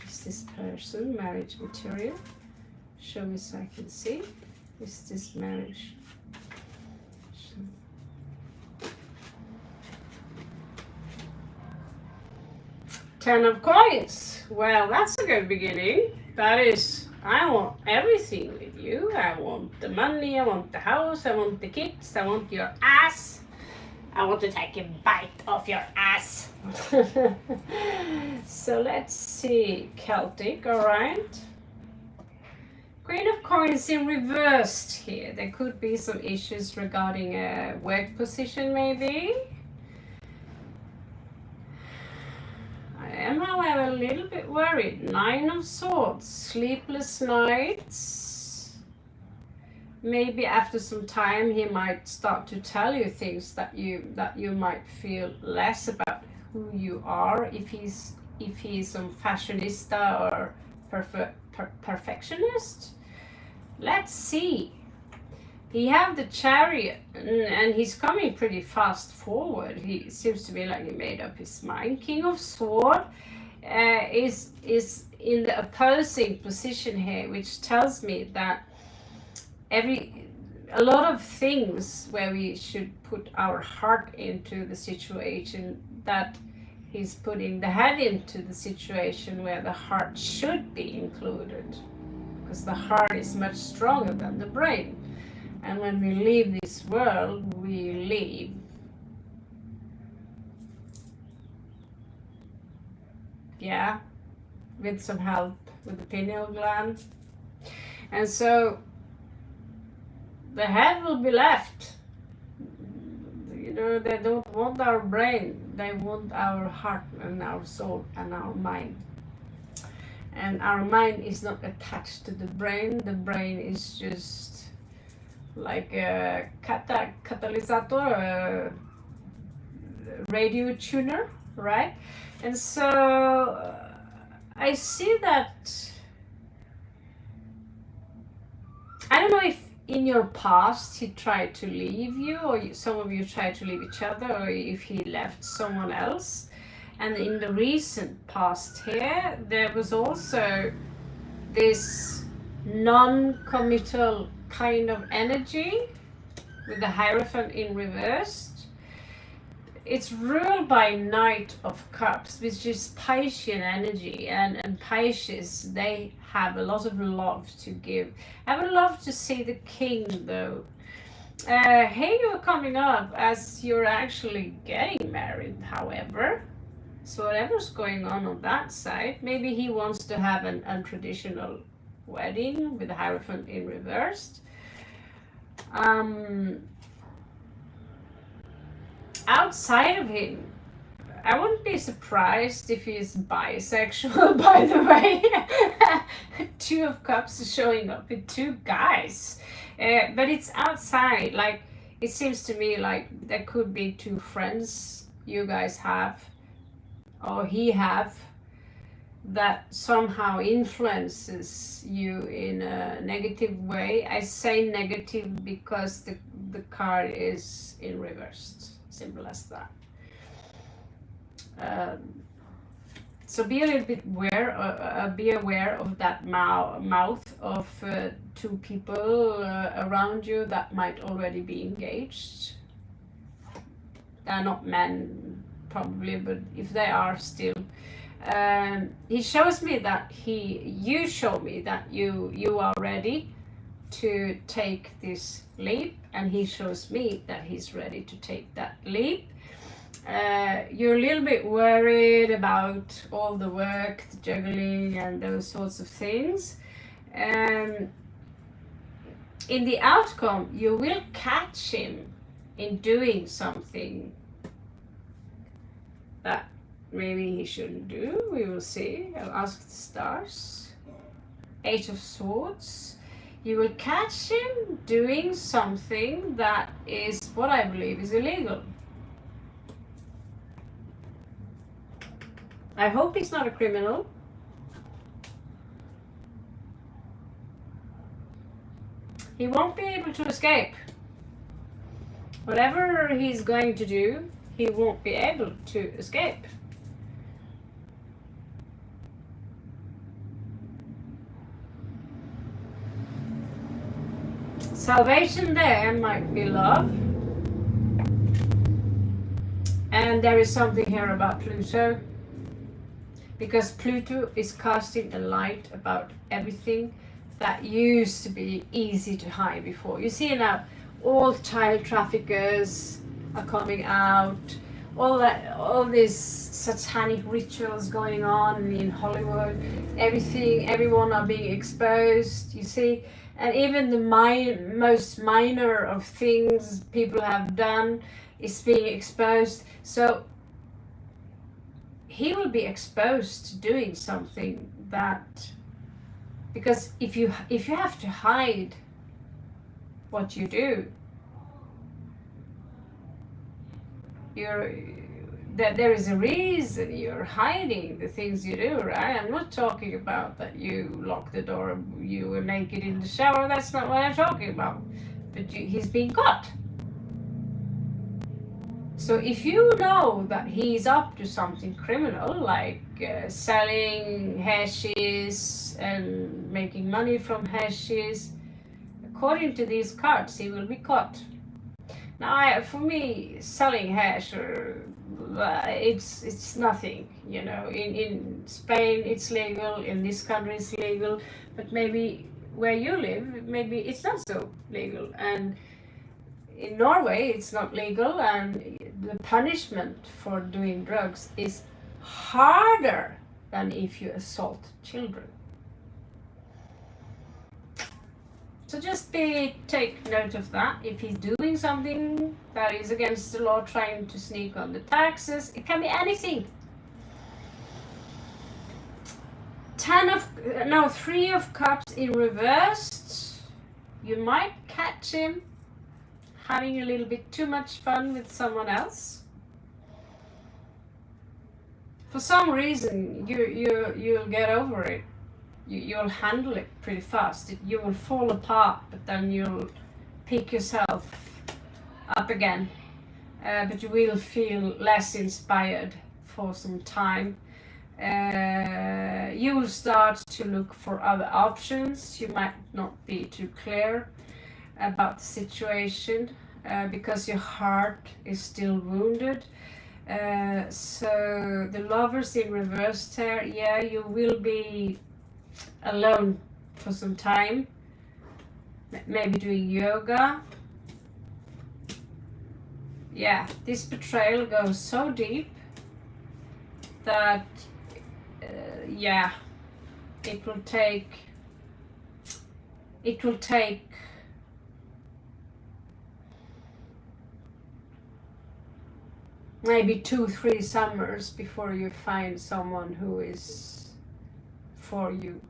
Is this person marriage material? Show me so I can see. Is this marriage? Ten of coins. Well, that's a good beginning. That is, I want everything with you. I want the money, I want the house, I want the kids, I want your ass. I want to take a bite of your ass. So let's see. Celtic, alright. Queen of Coins in reversed here. There could be some issues regarding a work position maybe. I am, however, a little bit worried. Nine of Swords, sleepless nights. Maybe after some time he might start to tell you things that you might feel less about who you are, if he's some fashionista or perfectionist. Let's see. He have the Chariot and he's coming pretty fast forward. He seems to be like he made up his mind. King of Swords is in the opposing position here, which tells me that a lot of things where we should put our heart into the situation, that he's putting the head into the situation where the heart should be included, because the heart is much stronger than the brain. And when we leave this world, we leave with some help with the pineal gland. And so the head will be left. You know, they don't want our brain, they want our heart and our soul and our mind. And our mind is not attached to the brain. The brain is just like a catalysator, a radio tuner, right? And so I see that, I don't know if in your past he tried to leave you, or some of you tried to leave each other, or if he left someone else. And in the recent past here, there was also this non-committal kind of energy with the Hierophant in reversed. It's ruled by Knight of Cups, which is Piscean energy, and Pisces, they have a lot of love to give. I would love to see the King though. Here you're coming up as you're actually getting married, however. So whatever's going on that side, maybe he wants to have an untraditional wedding with the Hierophant in reversed. Outside of him, I wouldn't be surprised if he's bisexual, by the way. Two of Cups is showing up with two guys. But it's outside. Like, it seems to me like there could be two friends you guys have, or he have, that somehow influences you in a negative way. I say negative because the card is in reversed. Simple as that. So be a little bit aware, be aware of that mouth of two people around you that might already be engaged. They're not men probably, but if they are still, he shows me that you show me that you are ready to take this leap, and he shows me that he's ready to take that leap. You're a little bit worried about all the work, the juggling, and those sorts of things. In the outcome, you will catch him in doing something that maybe he shouldn't do. We will see. I'll ask the stars. 8 of Swords. You will catch him doing something that is what I believe is illegal. I hope he's not a criminal. He won't be able to escape. Whatever he's going to do, he won't be able to escape. Salvation there might be love. And there is something here about Pluto. Because Pluto is casting a light about everything that used to be easy to hide before. You see now, all child traffickers are coming out. All these satanic rituals going on in Hollywood. Everyone are being exposed. You see, and even the most minor of things people have done is being exposed. So he will be exposed to doing something that, because if you have to hide what you do, there is a reason you're hiding the things you do, right? I'm not talking about that you lock the door and you were naked in the shower. That's not what I'm talking about. But he's being caught. So if you know that he's up to something criminal, like selling hashish and making money from hashish, according to these cards, he will be caught. Now, for me, selling hash, it's nothing. You know, in Spain it's legal, in this country it's legal, but maybe where you live, maybe it's not so legal. And in Norway, it's not legal, and the punishment for doing drugs is harder than if you assault children. So just take note of that. If he's doing something that is against the law, trying to sneak on the taxes, it can be anything. 3 of Cups in reversed. You might catch him having a little bit too much fun with someone else. For some reason, you'll get over it. You'll handle it pretty fast. You will fall apart, but then you'll pick yourself up again. But you will feel less inspired for some time. You will start to look for other options. You might not be too clear about the situation because your heart is still wounded. So the Lovers in reverse here, yeah, you will be alone for some time, maybe doing yoga. Yeah, this betrayal goes so deep that yeah, it will take maybe 2-3 summers before you find someone who is for you.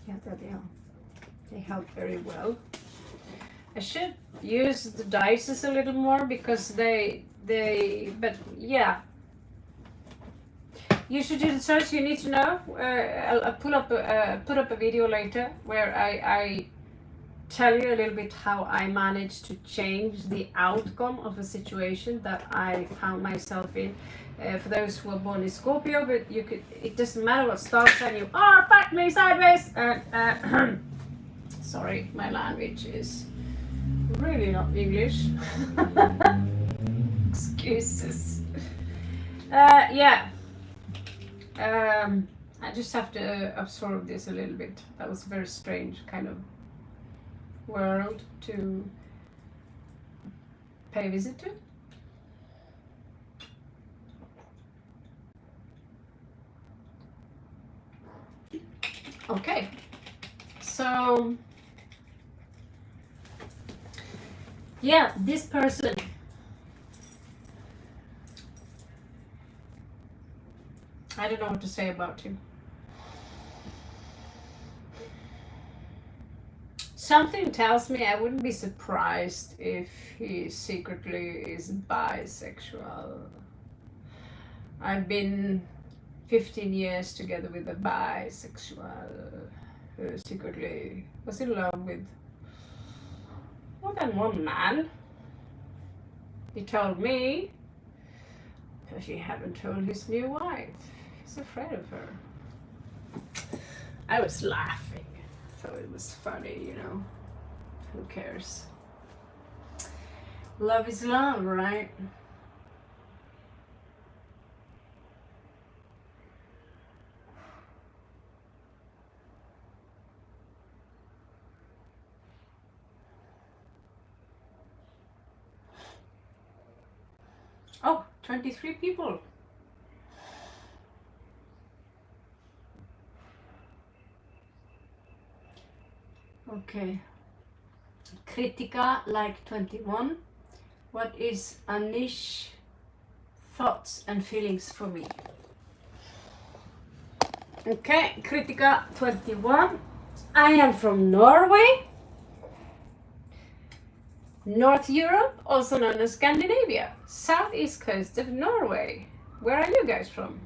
Yeah, there they are. They help very well. I should use the dices a little more because but yeah. You should do the search. You need to know. I'll put up a video later where I tell you a little bit how I managed to change the outcome of a situation that I found myself in. For those who are born in Scorpio, but it doesn't matter what star sign you are. Fuck me sideways. Sorry, my language is really not English. Excuses. Yeah. I just have to absorb this a little bit. That was a very strange kind of world to pay a visit to? Okay, so yeah, this person, I don't know what to say about him. Something tells me I wouldn't be surprised if he secretly is bisexual. I've been 15 years together with a bisexual who secretly was in love with more than one man. He told me, but he haven't told his new wife. He's afraid of her. I was laughing, so it was funny, you know. Who cares? Love is love, right? Oh, 23 people. Okay. Kritika like 21. What is Anish thoughts and feelings for me? Okay, Kritika 21. I am from Norway, North Europe, also known as Scandinavia, southeast coast of Norway. Where are you guys from?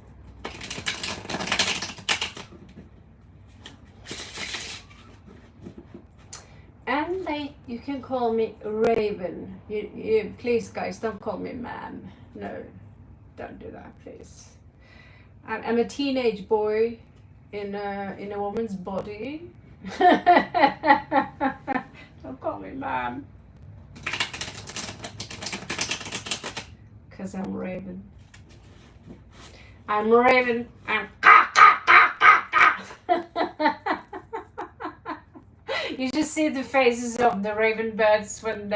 And you can call me Raven. You please, guys, don't call me ma'am. No, don't do that, please. I'm a teenage boy in a woman's body. Don't call me ma'am. Because I'm Raven. I'm Raven. You just see the faces of the raven birds when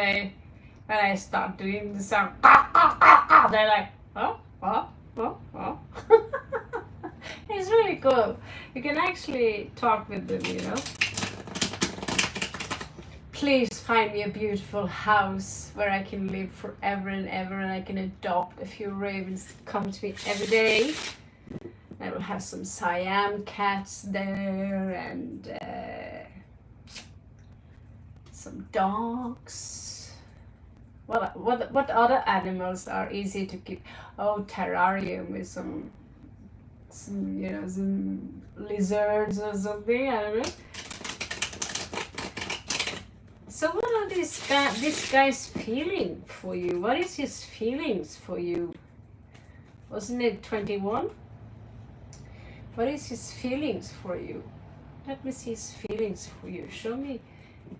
I start doing the sound. They're like, oh. It's really cool. You can actually talk with them, you know. Please find me a beautiful house where I can live forever and ever, and I can adopt a few ravens to come to me every day. I will have some Siam cats there and some dogs. What other animals are easy to keep? Oh, terrarium with some lizards or something. I don't know. So what are this guy's feeling for you? What is his feelings for you? Wasn't it 21? What is his feelings for you? Let me see his feelings for you. Show me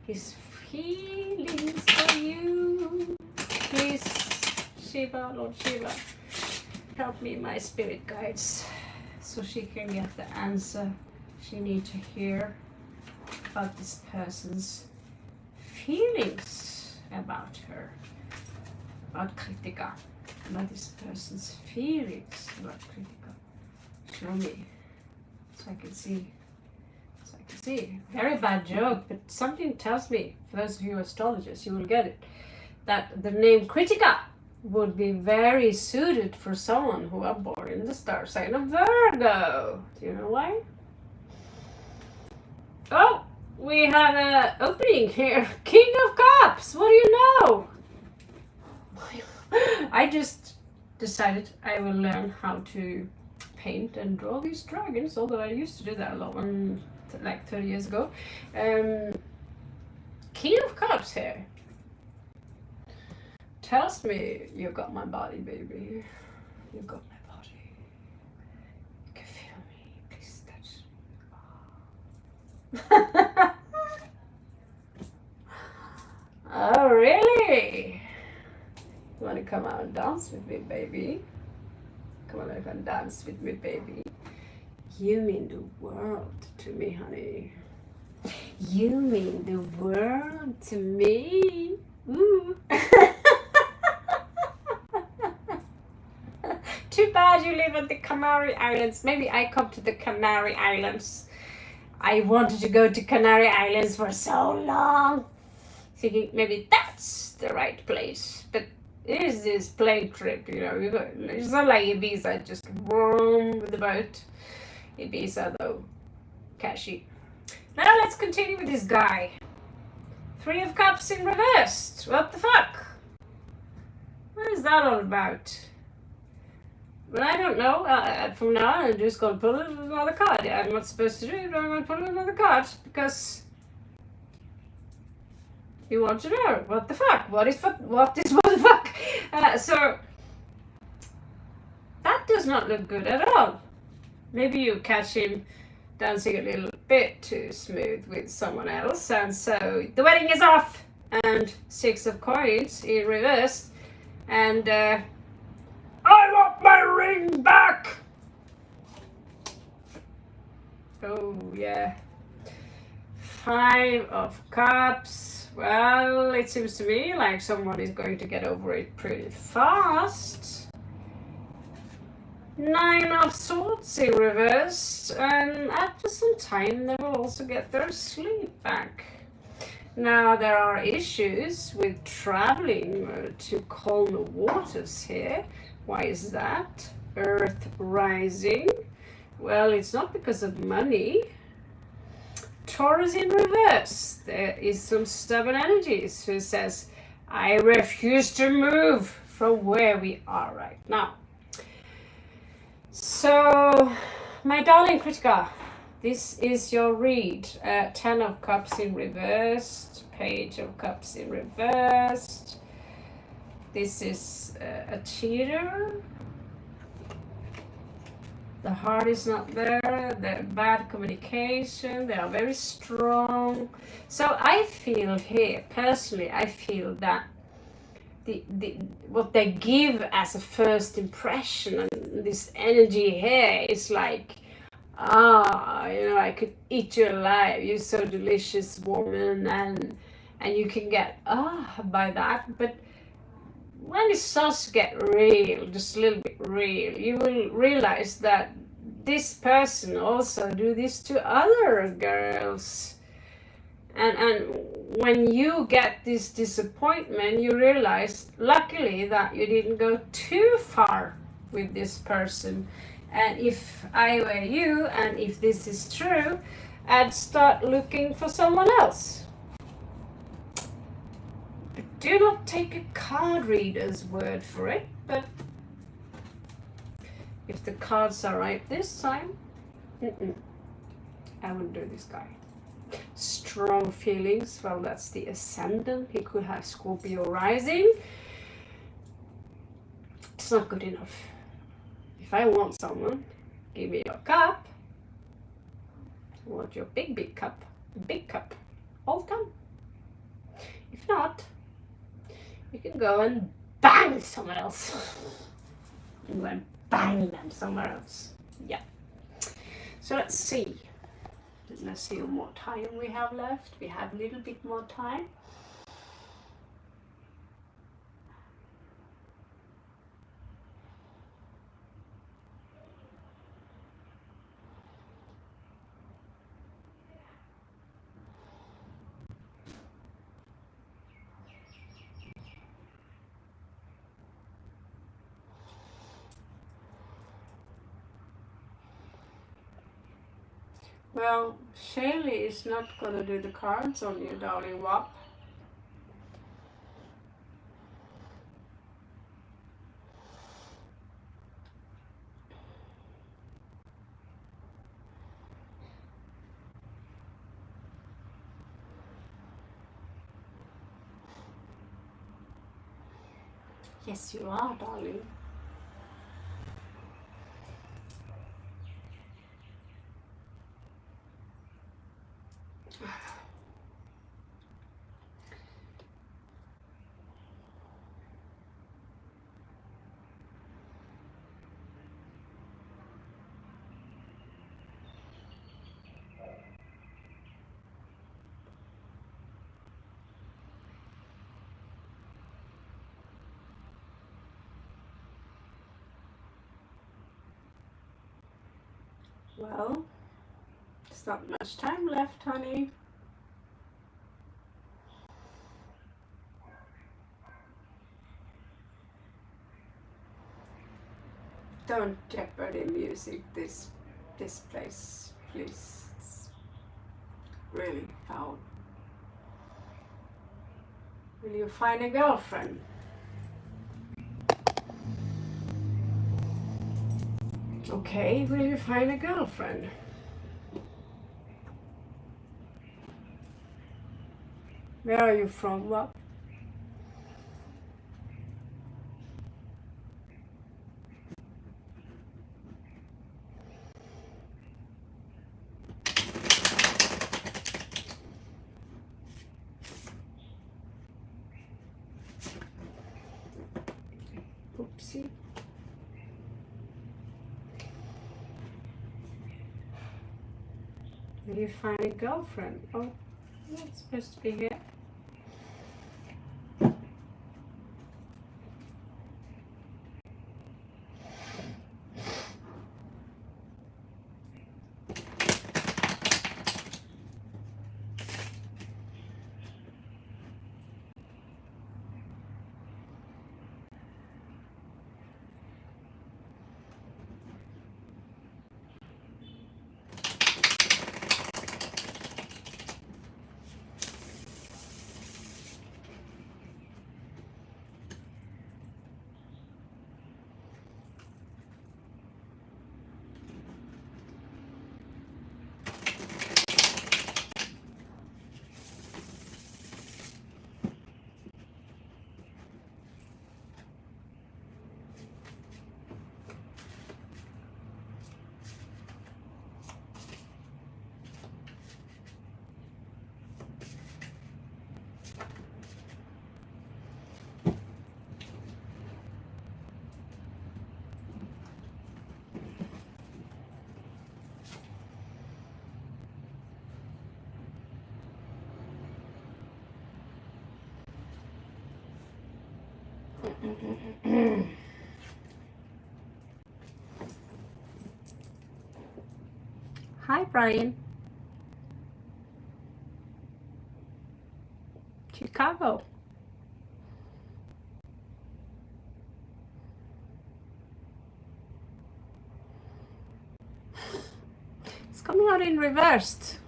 his feelings for you. Please, Shiva, Lord Shiva, help me, my spirit guides, so she can get the answer she needs to hear about this person's feelings about her, about Kritika, about this person's feelings about Kritika. Show me, so I can see. Very bad joke, but something tells me, for those of you astrologers, you will get it, that the name Kritika would be very suited for someone who are born in the star sign of Virgo. Do you know why? Oh, we have an opening here. King of Cups, what do you know? I just decided I will learn how to paint and draw these dragons, although I used to do that a lot, like 30 years ago. King of Cups here tells me you got my body, baby. You got my body. You can feel me. Please touch me. Oh, really? You want to come out and dance with me, baby? Come on, and dance with me, baby. You mean the world to me, honey. You mean the world to me. Ooh. Too bad you live on the Canary Islands. Maybe I come to the Canary Islands. I wanted to go to Canary Islands for so long. Thinking maybe that's the right place. But it is this plane trip, you know. It's not like Ibiza, just roam with the boat. Ibiza, though, cashy. Now let's continue with this guy. 3 of Cups in reversed. What the fuck? What is that all about? But I don't know. From now on, I'm just going to pull another card. I'm not supposed to do it, but I'm going to pull another card because you want to know. What the fuck? What is what the fuck? So that does not look good at all. Maybe you catch him dancing a little bit too smooth with someone else, and so the wedding is off. And 6 of Coins in reverse, and I want my ring back. Oh yeah. 5 of Cups. Well, it seems to me like someone is going to get over it pretty fast. 9 of Swords in reverse, and after some time they will also get their sleep back. Now there are issues with traveling to calmer waters here. Why is that? Earth rising. Well, it's not because of money. Taurus in reverse. There is some stubborn energies who says, I refuse to move from where we are right now. So, my darling Kritika, this is your read. 10 of Cups in reversed, Page of Cups in reversed. This is a cheater. The heart is not there. The bad communication. They are very strong. So I feel here, personally, I feel that the what they give as a first impression and this energy here is like, I could eat you alive. You're so delicious, woman, and you can get by that. But when it starts to get real, just a little bit real, you will realize that this person also do this to other girls. And when you get this disappointment, you realize, luckily, that you didn't go too far with this person. And if I were you, and if this is true, I'd start looking for someone else. Do not take a card reader's word for it, but if the cards are right this time, I wouldn't do this guy. Strong feelings, well, that's the ascendant. He could have Scorpio rising. It's not good enough. If I want someone, give me your cup. I want your big cup. Big cup. All the time. If not, you can go and bang someone else. You go and bang them somewhere else. Yeah. So let's see. Let's see how more time we have left. We have a little bit more time. Well, Shaylee is not going to do the cards on you, darling Wop. Yes, you are, darling. Well, there's not much time left, honey. Don't Jeopardy music this place, please. It's really foul. Will you find a girlfriend? Okay, will you find a girlfriend? Where are you from? What? Oopsie. Will you find a girlfriend? Oh, it's supposed to be here. Hi, Brian. Chicago. It's coming out in reversed.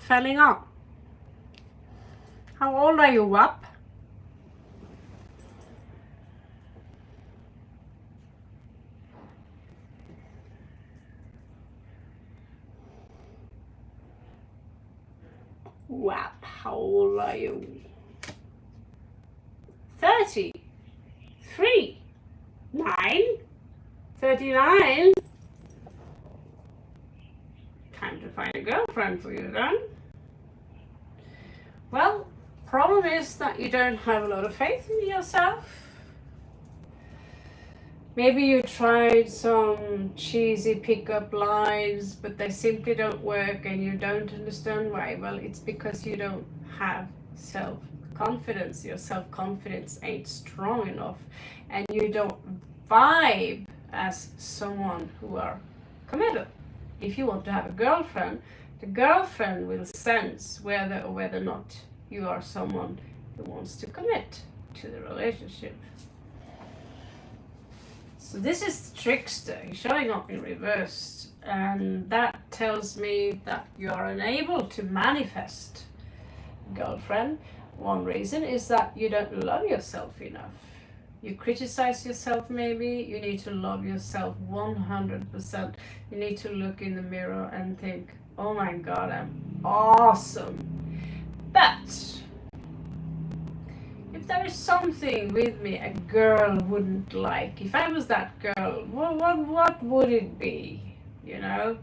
Falling off. How old are you, Wap? Wap, how old are you? 30, 3, 9, 39. Time to find a girlfriend for you then. Well, problem is that you don't have a lot of faith in yourself. Maybe you tried some cheesy pickup lines, but they simply don't work and you don't understand why. Well, it's because you don't have self-confidence. Your self-confidence ain't strong enough and you don't vibe as someone who are committed. If you want to have a girlfriend, the girlfriend will sense whether or whether not you are someone who wants to commit to the relationship. So this is the trickster. He's showing up in reverse, and that tells me that you are unable to manifest girlfriend. One reason is that you don't love yourself enough. You criticize yourself maybe. You need to love yourself 100%. You need to look in the mirror and think, oh my God, I'm awesome. But if there is something with me a girl wouldn't like, if I was that girl, what would it be? You know?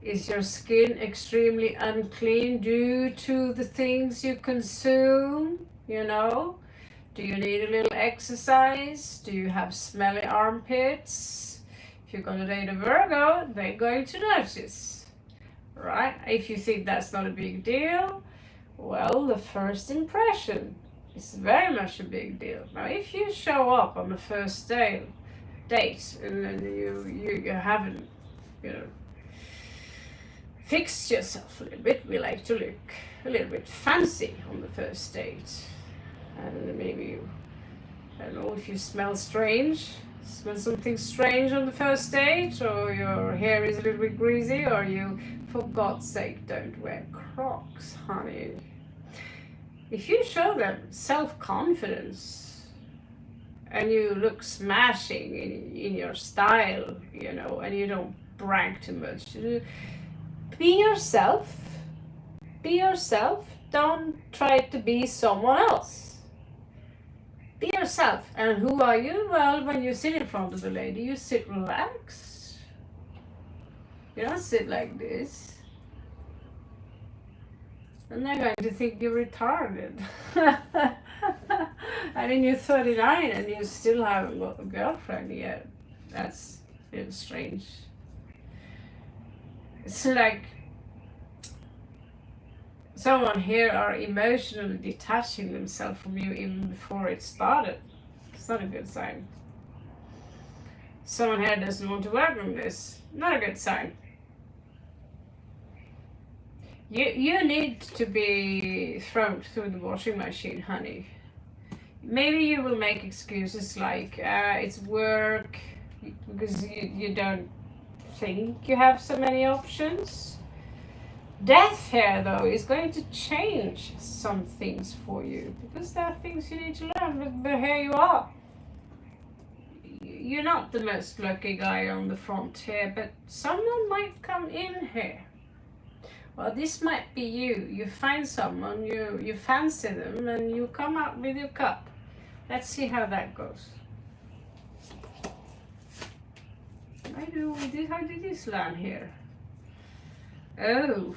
Is your skin extremely unclean due to the things you consume? You know? Do you need a little exercise? Do you have smelly armpits? If you're gonna date a Virgo, they're going to notice. Right? If you think that's not a big deal, well, the first impression is very much a big deal. Now, if you show up on the first date date and then you haven't, you know, fixed yourself a little bit. We like to look a little bit fancy on the first date. And maybe you, I don't know, if you smell something strange on the first date, or your hair is a little bit greasy, or you, for God's sake, don't wear Crocs, honey. If you show them self-confidence and you look smashing in your style, you know, and you don't brag too much, be yourself. Be yourself. Don't try to be someone else. Be yourself. And who are you? Well, when you sit in front of the lady, you sit relaxed. You don't sit like this. And they're going to think you're retarded. And then you're 39 and you still haven't got a girlfriend yet. That's a little strange. It's like someone here are emotionally detaching themselves from you even before it started. It's not a good sign. Someone here doesn't want to work on this. Not a good sign. You need to be thrown through the washing machine, honey. Maybe you will make excuses like it's work, because you don't think you have so many options. Death here, though, is going to change some things for you, because there are things you need to learn, but here you are. You're not the most lucky guy on the front here, but someone might come in here. Well, this might be you. You find someone, you fancy them, and you come out with your cup. Let's see how that goes. How did this land here? Oh.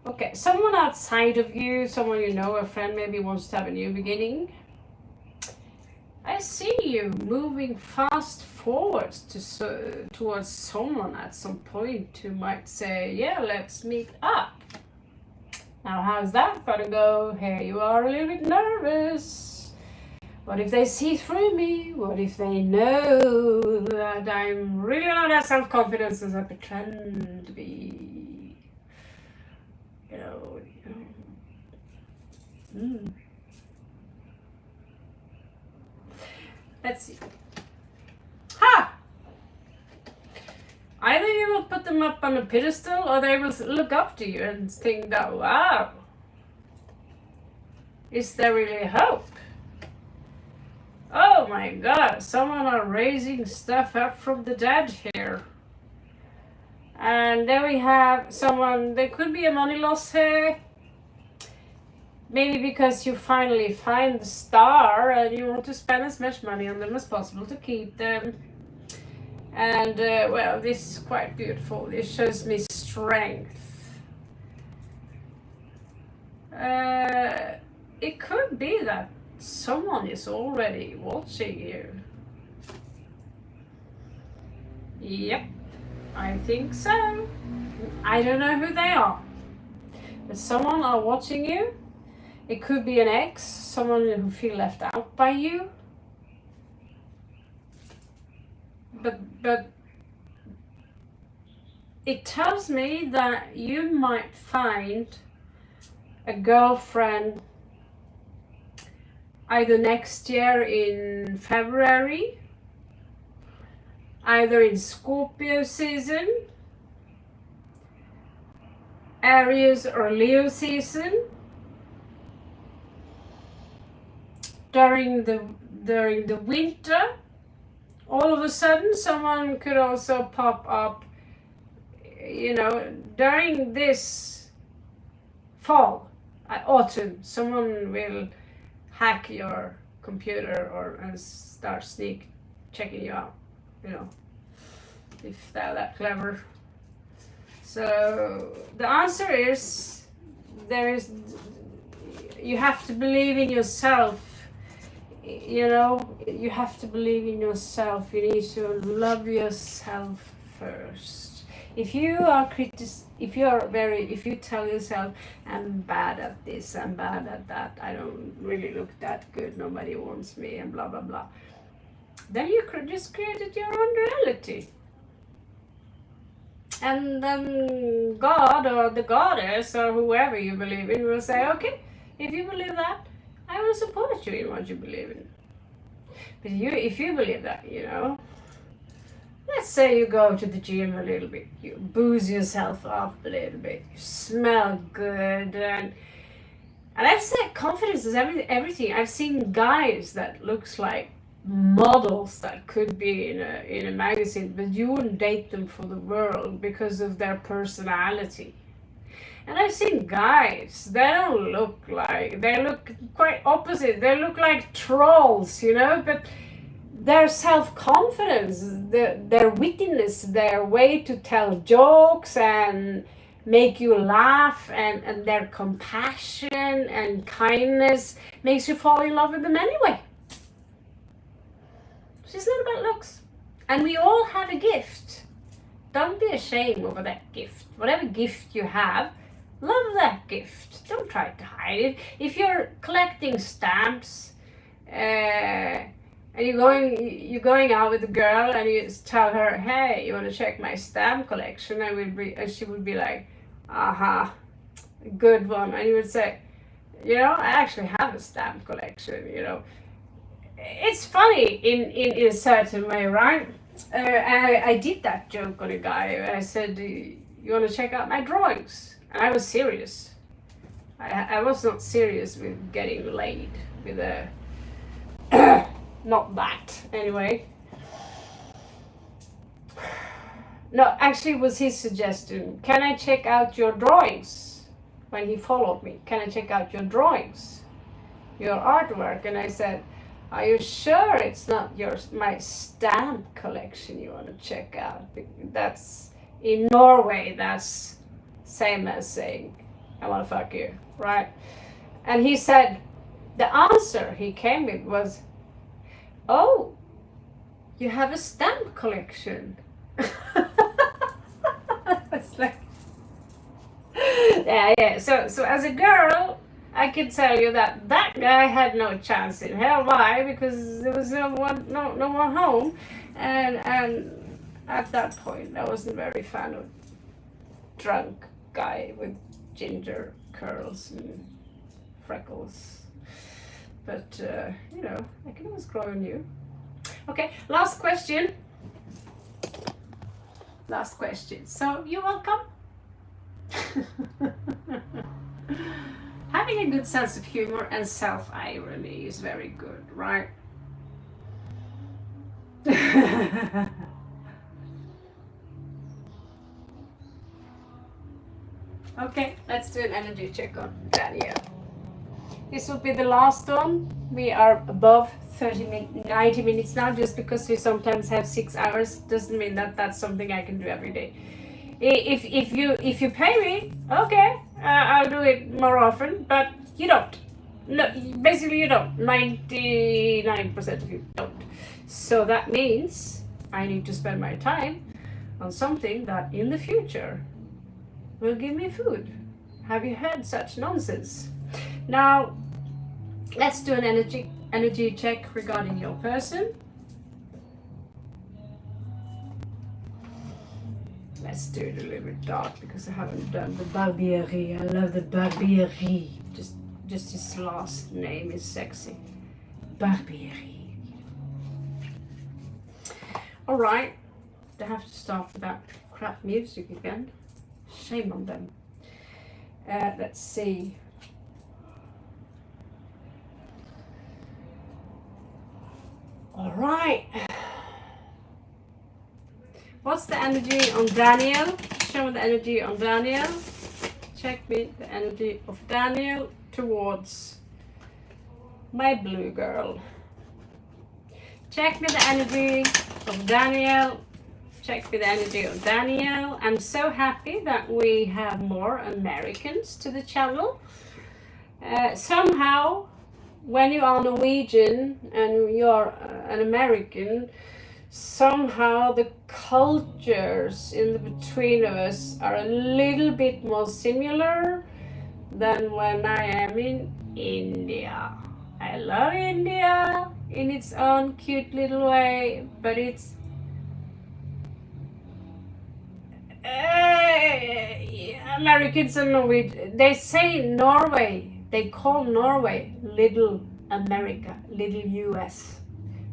Okay, someone outside of you, someone you know, a friend maybe wants to have a new beginning. I see you moving fast forwards towards someone at some point who might say, yeah, let's meet up. Now, how's that gonna go? Here you are a little bit nervous. What if they see through me? What if they know that I'm really not as self-confident as I pretend to be? You know. Let's see. Ha! Either you will put them up on a pedestal, or they will look up to you and think that, wow, is there really hope? Oh my God, someone are raising stuff up from the dead here. And there we have someone, there could be a money loss here. Maybe because you finally find the star and you want to spend as much money on them as possible to keep them. And well, this is quite beautiful. This shows me strength. It could be that someone is already watching you. Yep, I think so. I don't know who they are, but someone are watching you. It could be an ex, someone who feel left out by you. But it tells me that you might find a girlfriend either next year in February, either in Scorpio season, Aries or Leo season, during the winter. All of a sudden someone could also pop up, you know, during this fall, autumn. Someone will hack your computer and start sneak checking you out, you know, if they're that clever. So the answer is, you have to believe in yourself. You know, you have to believe in yourself. You need to love yourself first. If you tell yourself, I'm bad at this, I'm bad at that, I don't really look that good, nobody wants me, and blah blah blah. then you just created your own reality. And then God or the goddess or whoever you believe in will say, okay, if you believe that, I will support you in what you believe in. But if you believe that, let's say you go to the gym a little bit, you booze yourself up a little bit, you smell good, and I've said confidence is everything. I've seen guys that looks like models that could be in a magazine, but you wouldn't date them for the world because of their personality. And I've seen guys, they look quite opposite. They look like trolls, but their self-confidence, their wittiness, their way to tell jokes and make you laugh, and their compassion and kindness makes you fall in love with them anyway. So it's not about looks. And we all have a gift. Don't be ashamed over that gift. Whatever gift you have, love that gift. Don't try to hide it. If you're collecting stamps, and you're going out with a girl and you tell her, hey, you want to check my stamp collection? And she would be like, aha, good one. And you would say, I actually have a stamp collection, It's funny in a certain way, right? I did that joke on a guy. I said, you want to check out my drawings? And I was serious. I was not serious with getting laid with a... not that, anyway. No, actually it was his suggestion. Can I check out your drawings? When he followed me, can I check out your drawings? Your artwork? And I said, are you sure it's not my stamp collection you want to check out? That's, in Norway, that's same as saying, I want to fuck you, right? And he said, the answer he came with was, oh, you have a stamp collection. It's like, yeah. So as a girl, I can tell you that guy had no chance in hell. Why? Because there was no one home, and at that point, I wasn't very fan of drunk guy with ginger curls and freckles. But I can always grow on you. Okay, last question. So you're welcome. Having a good sense of humor and self-irony is very good, right? Okay, let's do an energy check on Daniel. This will be the last one. We are above 90 minutes now. Just because we sometimes have 6 hours doesn't mean that that's something I can do every day. If you pay me, okay, I'll do it more often. But you don't. No, basically you don't. 99% of you don't. So that means I need to spend my time on something that in the future will give me food. Have you heard such nonsense? Now, let's do an energy check regarding your person. Let's do it a little bit dark because I haven't done the Barbieri. I love the Barbieri. Just his last name is sexy. Barbieri. All right, they have to start with that crap music again. Shame on them. Let's see. All right. What's the energy on Daniel? Show me the energy on Daniel. Check me the energy of Daniel towards my blue girl. Check me the energy of Daniel. Check me the energy of Daniel. I'm so happy that we have more Americans to the channel. Somehow, when you are Norwegian and you're an American, somehow the cultures in the between of us are a little bit more similar than when I am in India. I love India. in its own cute little way, but it's Americans and Norwegian, they say Norway, they call Norway Little America, Little US,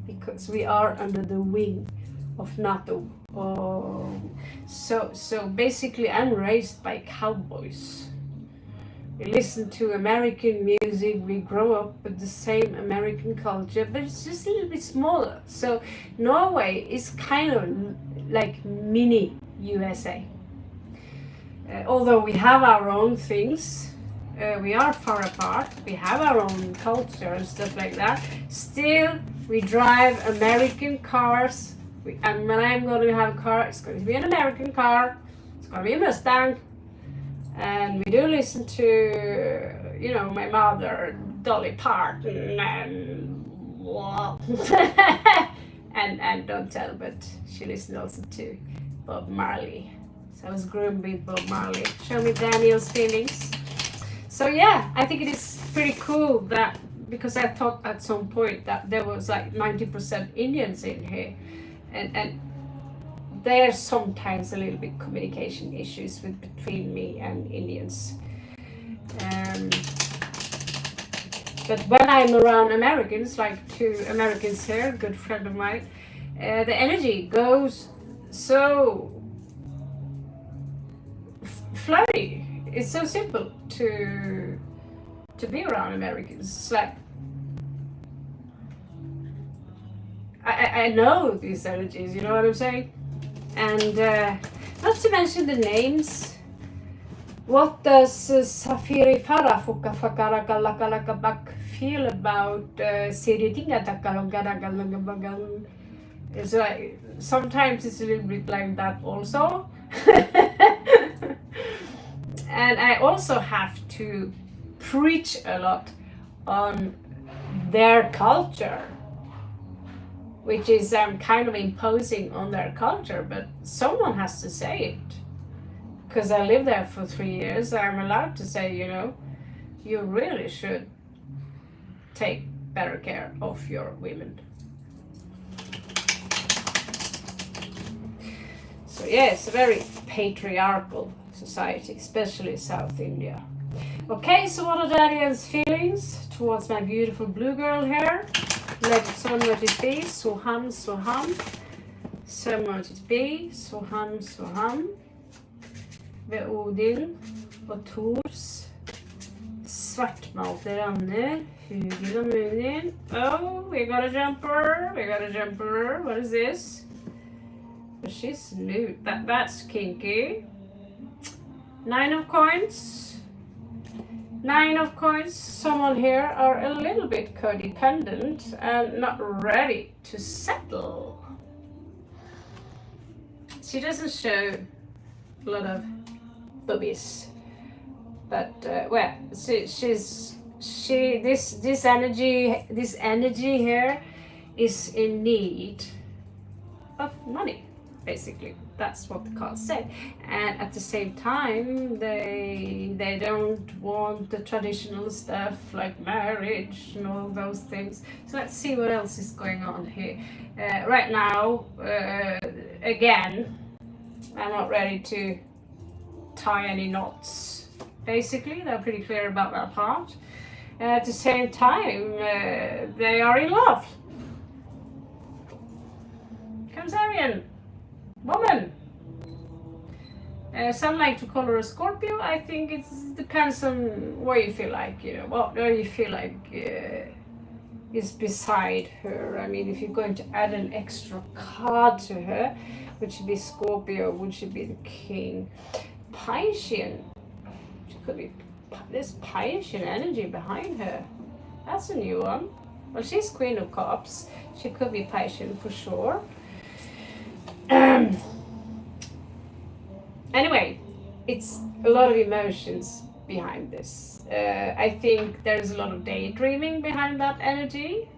because we are under the wing of NATO. So basically I'm raised by cowboys. We listen to American music, we grow up with the same American culture, but it's just a little bit smaller. So Norway is kind of like mini USA. Although we have our own things, we are far apart, we have our own culture and stuff like that, still we drive American cars. And when I'm going to have a car, it's going to be an American car, it's going to be a Mustang. And we do listen to, you know, my mother, Dolly Parton, and and don't tell, but she listened also to Bob Marley. So I was groomed with Bob Marley. Show me Daniel's feelings. So yeah, I think it is pretty cool that, because I thought at some point that there was like 90% Indians in here, and there's sometimes a little bit communication issues between me and Indians. But when I'm around Americans, like 2 Americans here, good friend of mine, the energy goes so flowy. It's so simple to be around Americans. It's like I know these energies, you know what I'm saying? And not to mention the names. What does Safiri Farafuka Fakarakalakabak feel about Siritinga? It's like sometimes it's a little bit like that also. And I also have to preach a lot on their culture, which is kind of imposing on their culture, but someone has to say it. Because I lived there for 3 years, I'm allowed to say, you know, you really should take better care of your women. So yeah, it's a very patriarchal society, especially South India. Okay, so what are Daniel's feelings towards my beautiful blue girl here? Let it be, Soham, so let it be, Soham, ved Odin og Thors svartmalte rander, Hugin og Munin. Oh, we got a jumper, what is this? She's new, that's kinky. 9 of coins. Someone here are a little bit codependent and not ready to settle. She doesn't show a lot of boobies, but well, this energy here is in need of money. Basically, that's what the cards say. And at the same time, they don't want the traditional stuff like marriage and all those things. So let's see what else is going on here. Right now, again, I'm not ready to tie any knots. Basically, they're pretty clear about that part. At the same time, they are in love. Cancerian woman. Some like to call her a Scorpio. I think it depends on what you feel like, you know, what you feel like is beside her. I mean, if you're going to add an extra card to her, would she be Scorpio? Would she be the king? Piscean. She could be, there's Piscean energy behind her. That's a new one. Well, she's Queen of Cups. She could be Piscean for sure. Anyway, it's a lot of emotions behind this. I think there's a lot of daydreaming behind that energy.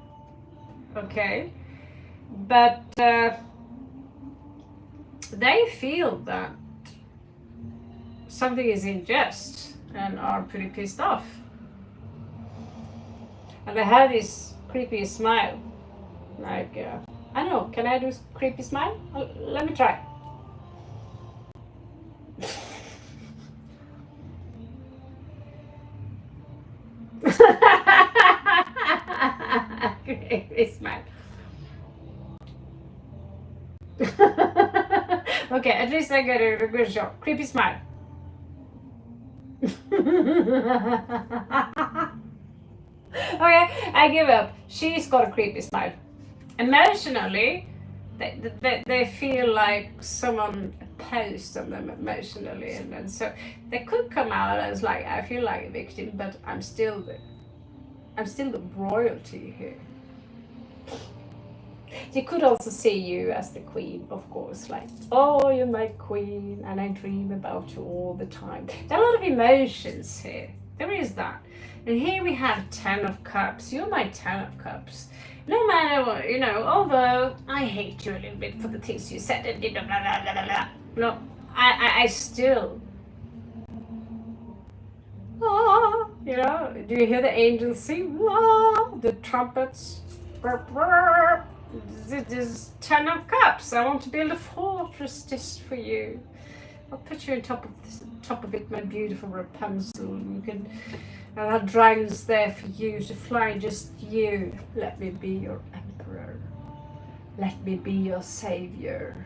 Okay. But they feel that something is unjust and are pretty pissed off. And they have this creepy smile Like, I don't know, can I do creepy smile? Let me try. Creepy smile. Okay, at least I got a good shot. Creepy smile. Okay, I give up. She's got a creepy smile. Emotionally, they feel like someone posed on them emotionally, and so they could come out as like, I feel like a victim, but I'm still the royalty here. They could also see you as the queen, of course, like, oh, you're my queen, and I dream about you all the time. There are a lot of emotions here. There is that. And here we have Ten of Cups. You're my Ten of Cups. No matter what, although I hate you a little bit for the things you said and did, blah, blah, blah, blah, blah. No, I still, do you hear the angels sing? The trumpets. This is Ten of Cups. I want to build a fortress just for you. I'll put you on top of it, my beautiful Rapunzel. You can have dragons there for you to fly, just you. Let me be your emperor. Let me be your savior.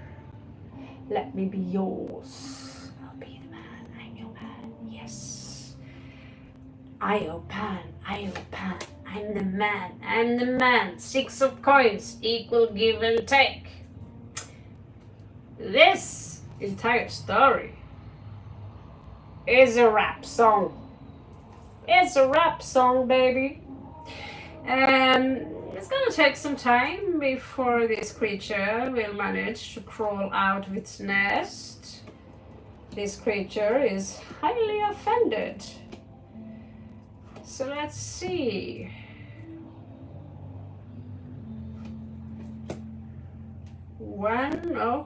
Let me be yours. I'll be the man. I'm your man. Yes. Io Pan. I'm the man. 6 of coins equal give and take. This entire story is a rap song. It's a rap song, baby. It's gonna take some time before this creature will manage to crawl out of its nest. This creature is highly offended. So let's see.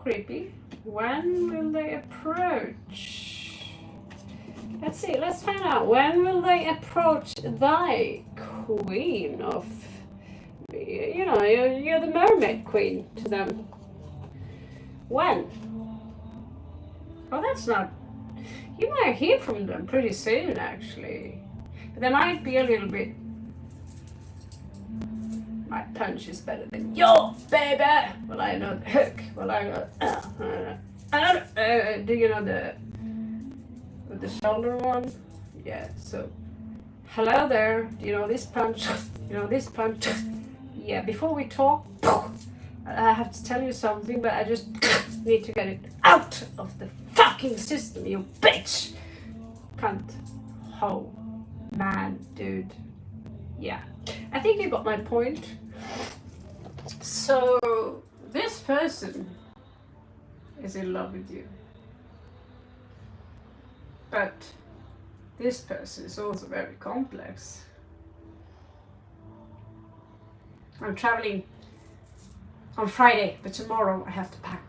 Creepy. When will they approach? Let's see, let's find out. When will they approach thy queen of, you're the mermaid queen to them. When? Oh, that's not, you might hear from them pretty soon, actually. But they might be a little bit, my punch is better than your baby. Well, I know the hook. Well, I know, do you know the shoulder one? Yeah, so, hello there. Do you know this punch? Yeah, before we talk, I have to tell you something, but I just need to get it out of the fucking system, you bitch. Cunt. Ho. Man. Dude. Yeah. I think you got my point. So, this person is in love with you. But this person is also very complex. I'm traveling on Friday, but tomorrow I have to pack.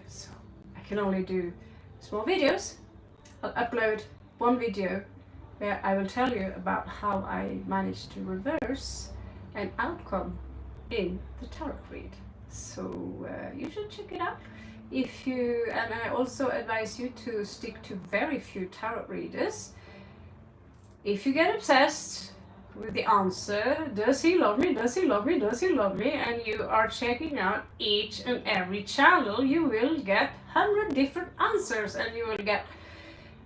So I can only do small videos. I'll upload one video where I will tell you about how I managed to reverse an outcome in the tarot read. So you should check it out. And I also advise you to stick to very few tarot readers. If you get obsessed with the answer, does he love me, and you are checking out each and every channel, you will get 100 different answers, and you will get,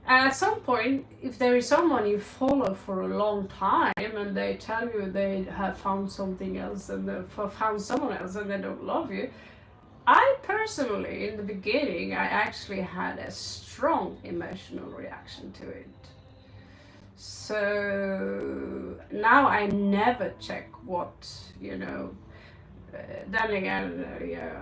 at some point, if there is someone you follow for a long time and they tell you they have found something else and they found someone else and they don't love you, I personally, in the beginning, I actually had a strong emotional reaction to it. So now I never check what, then again,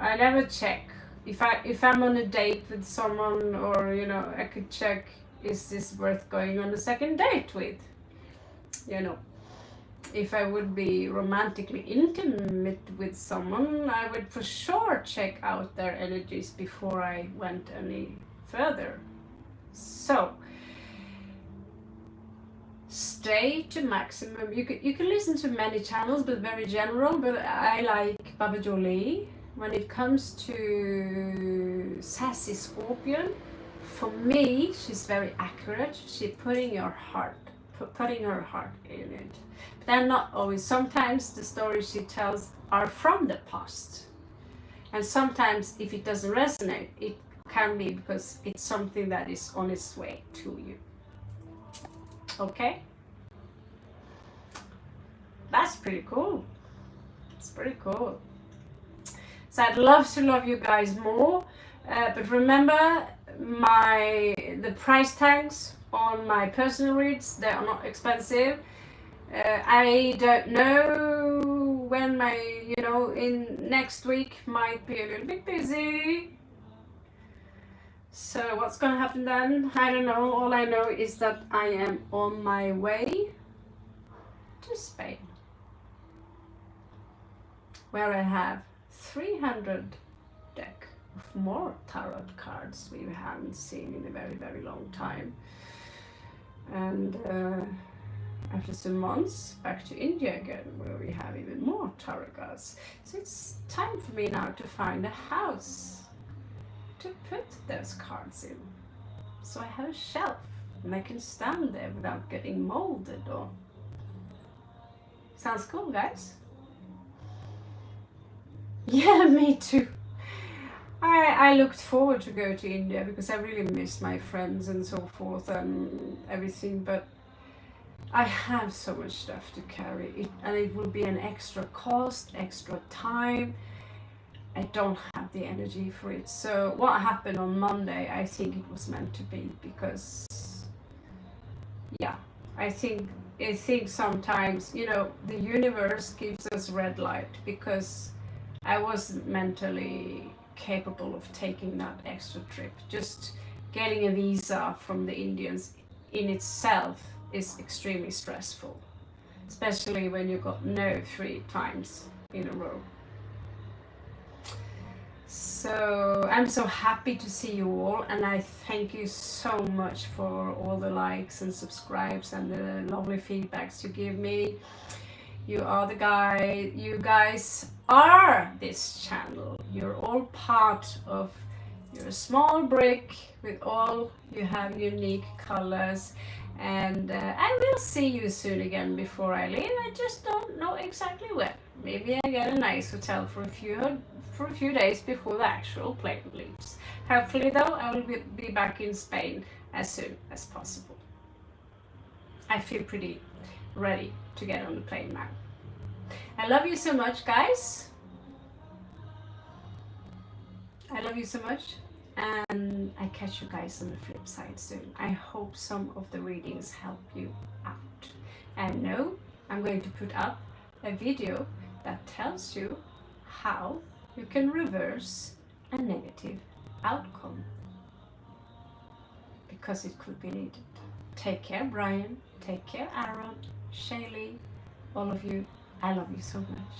I never check. If I'm on a date with someone, or, I could check, is this worth going on a second date with? If I would be romantically intimate with someone, I would for sure check out their energies before I went any further. So stay to maximum. You can listen to many channels, but very general. But I like Baba Jolie. When it comes to Sassy Scorpion, for me, she's very accurate. She's putting her heart in it. But they're not always. Sometimes the stories she tells are from the past, and sometimes if it doesn't resonate, it can be because it's something that is on its way to you. Okay, that's pretty cool. It's pretty cool. So I'd love to love you guys more, but remember the price tags on my personal reads, they are not expensive. I don't know when in next week might be a little bit busy. So what's gonna happen then? I don't know. All I know is that I am on my way to Spain, where I have 300 deck of more tarot cards we haven't seen in a very, very long time. And after some months, back to India again, where we have even more tarot cards. So it's time for me now to find a house to put those cards in. So I have a shelf and I can stand there without getting molded or... Sounds cool, guys? Yeah, me too. I looked forward to go to India because I really miss my friends and so forth and everything, but I have so much stuff to carry and it will be an extra cost, extra time. I don't have the energy for it. So what happened on Monday, I think it was meant to be because, yeah, I think sometimes, the universe gives us red light because I wasn't mentally capable of taking that extra trip. Just getting a visa from the Indians in itself is extremely stressful, especially when you got no 3 times in a row. So I'm so happy to see you all, and I thank you so much for all the likes and subscribes and the lovely feedbacks you give me. You guys are this channel. You're all part of. You're a small brick with all you have unique colors, and I will see you soon again before I leave. I just don't know exactly when. Maybe I get a nice hotel for a few days before the actual plane leaves. Hopefully though, I will be back in Spain as soon as possible. I feel pretty ready to get on the plane now. I love you so much, guys. I love you so much, and I catch you guys on the flip side soon. I hope some of the readings help you out. And no, I'm going to put up a video that tells you how you can reverse a negative outcome, because it could be needed. Take care, Brian. Take care, Aaron, Shaylee, all of you. I love you so much.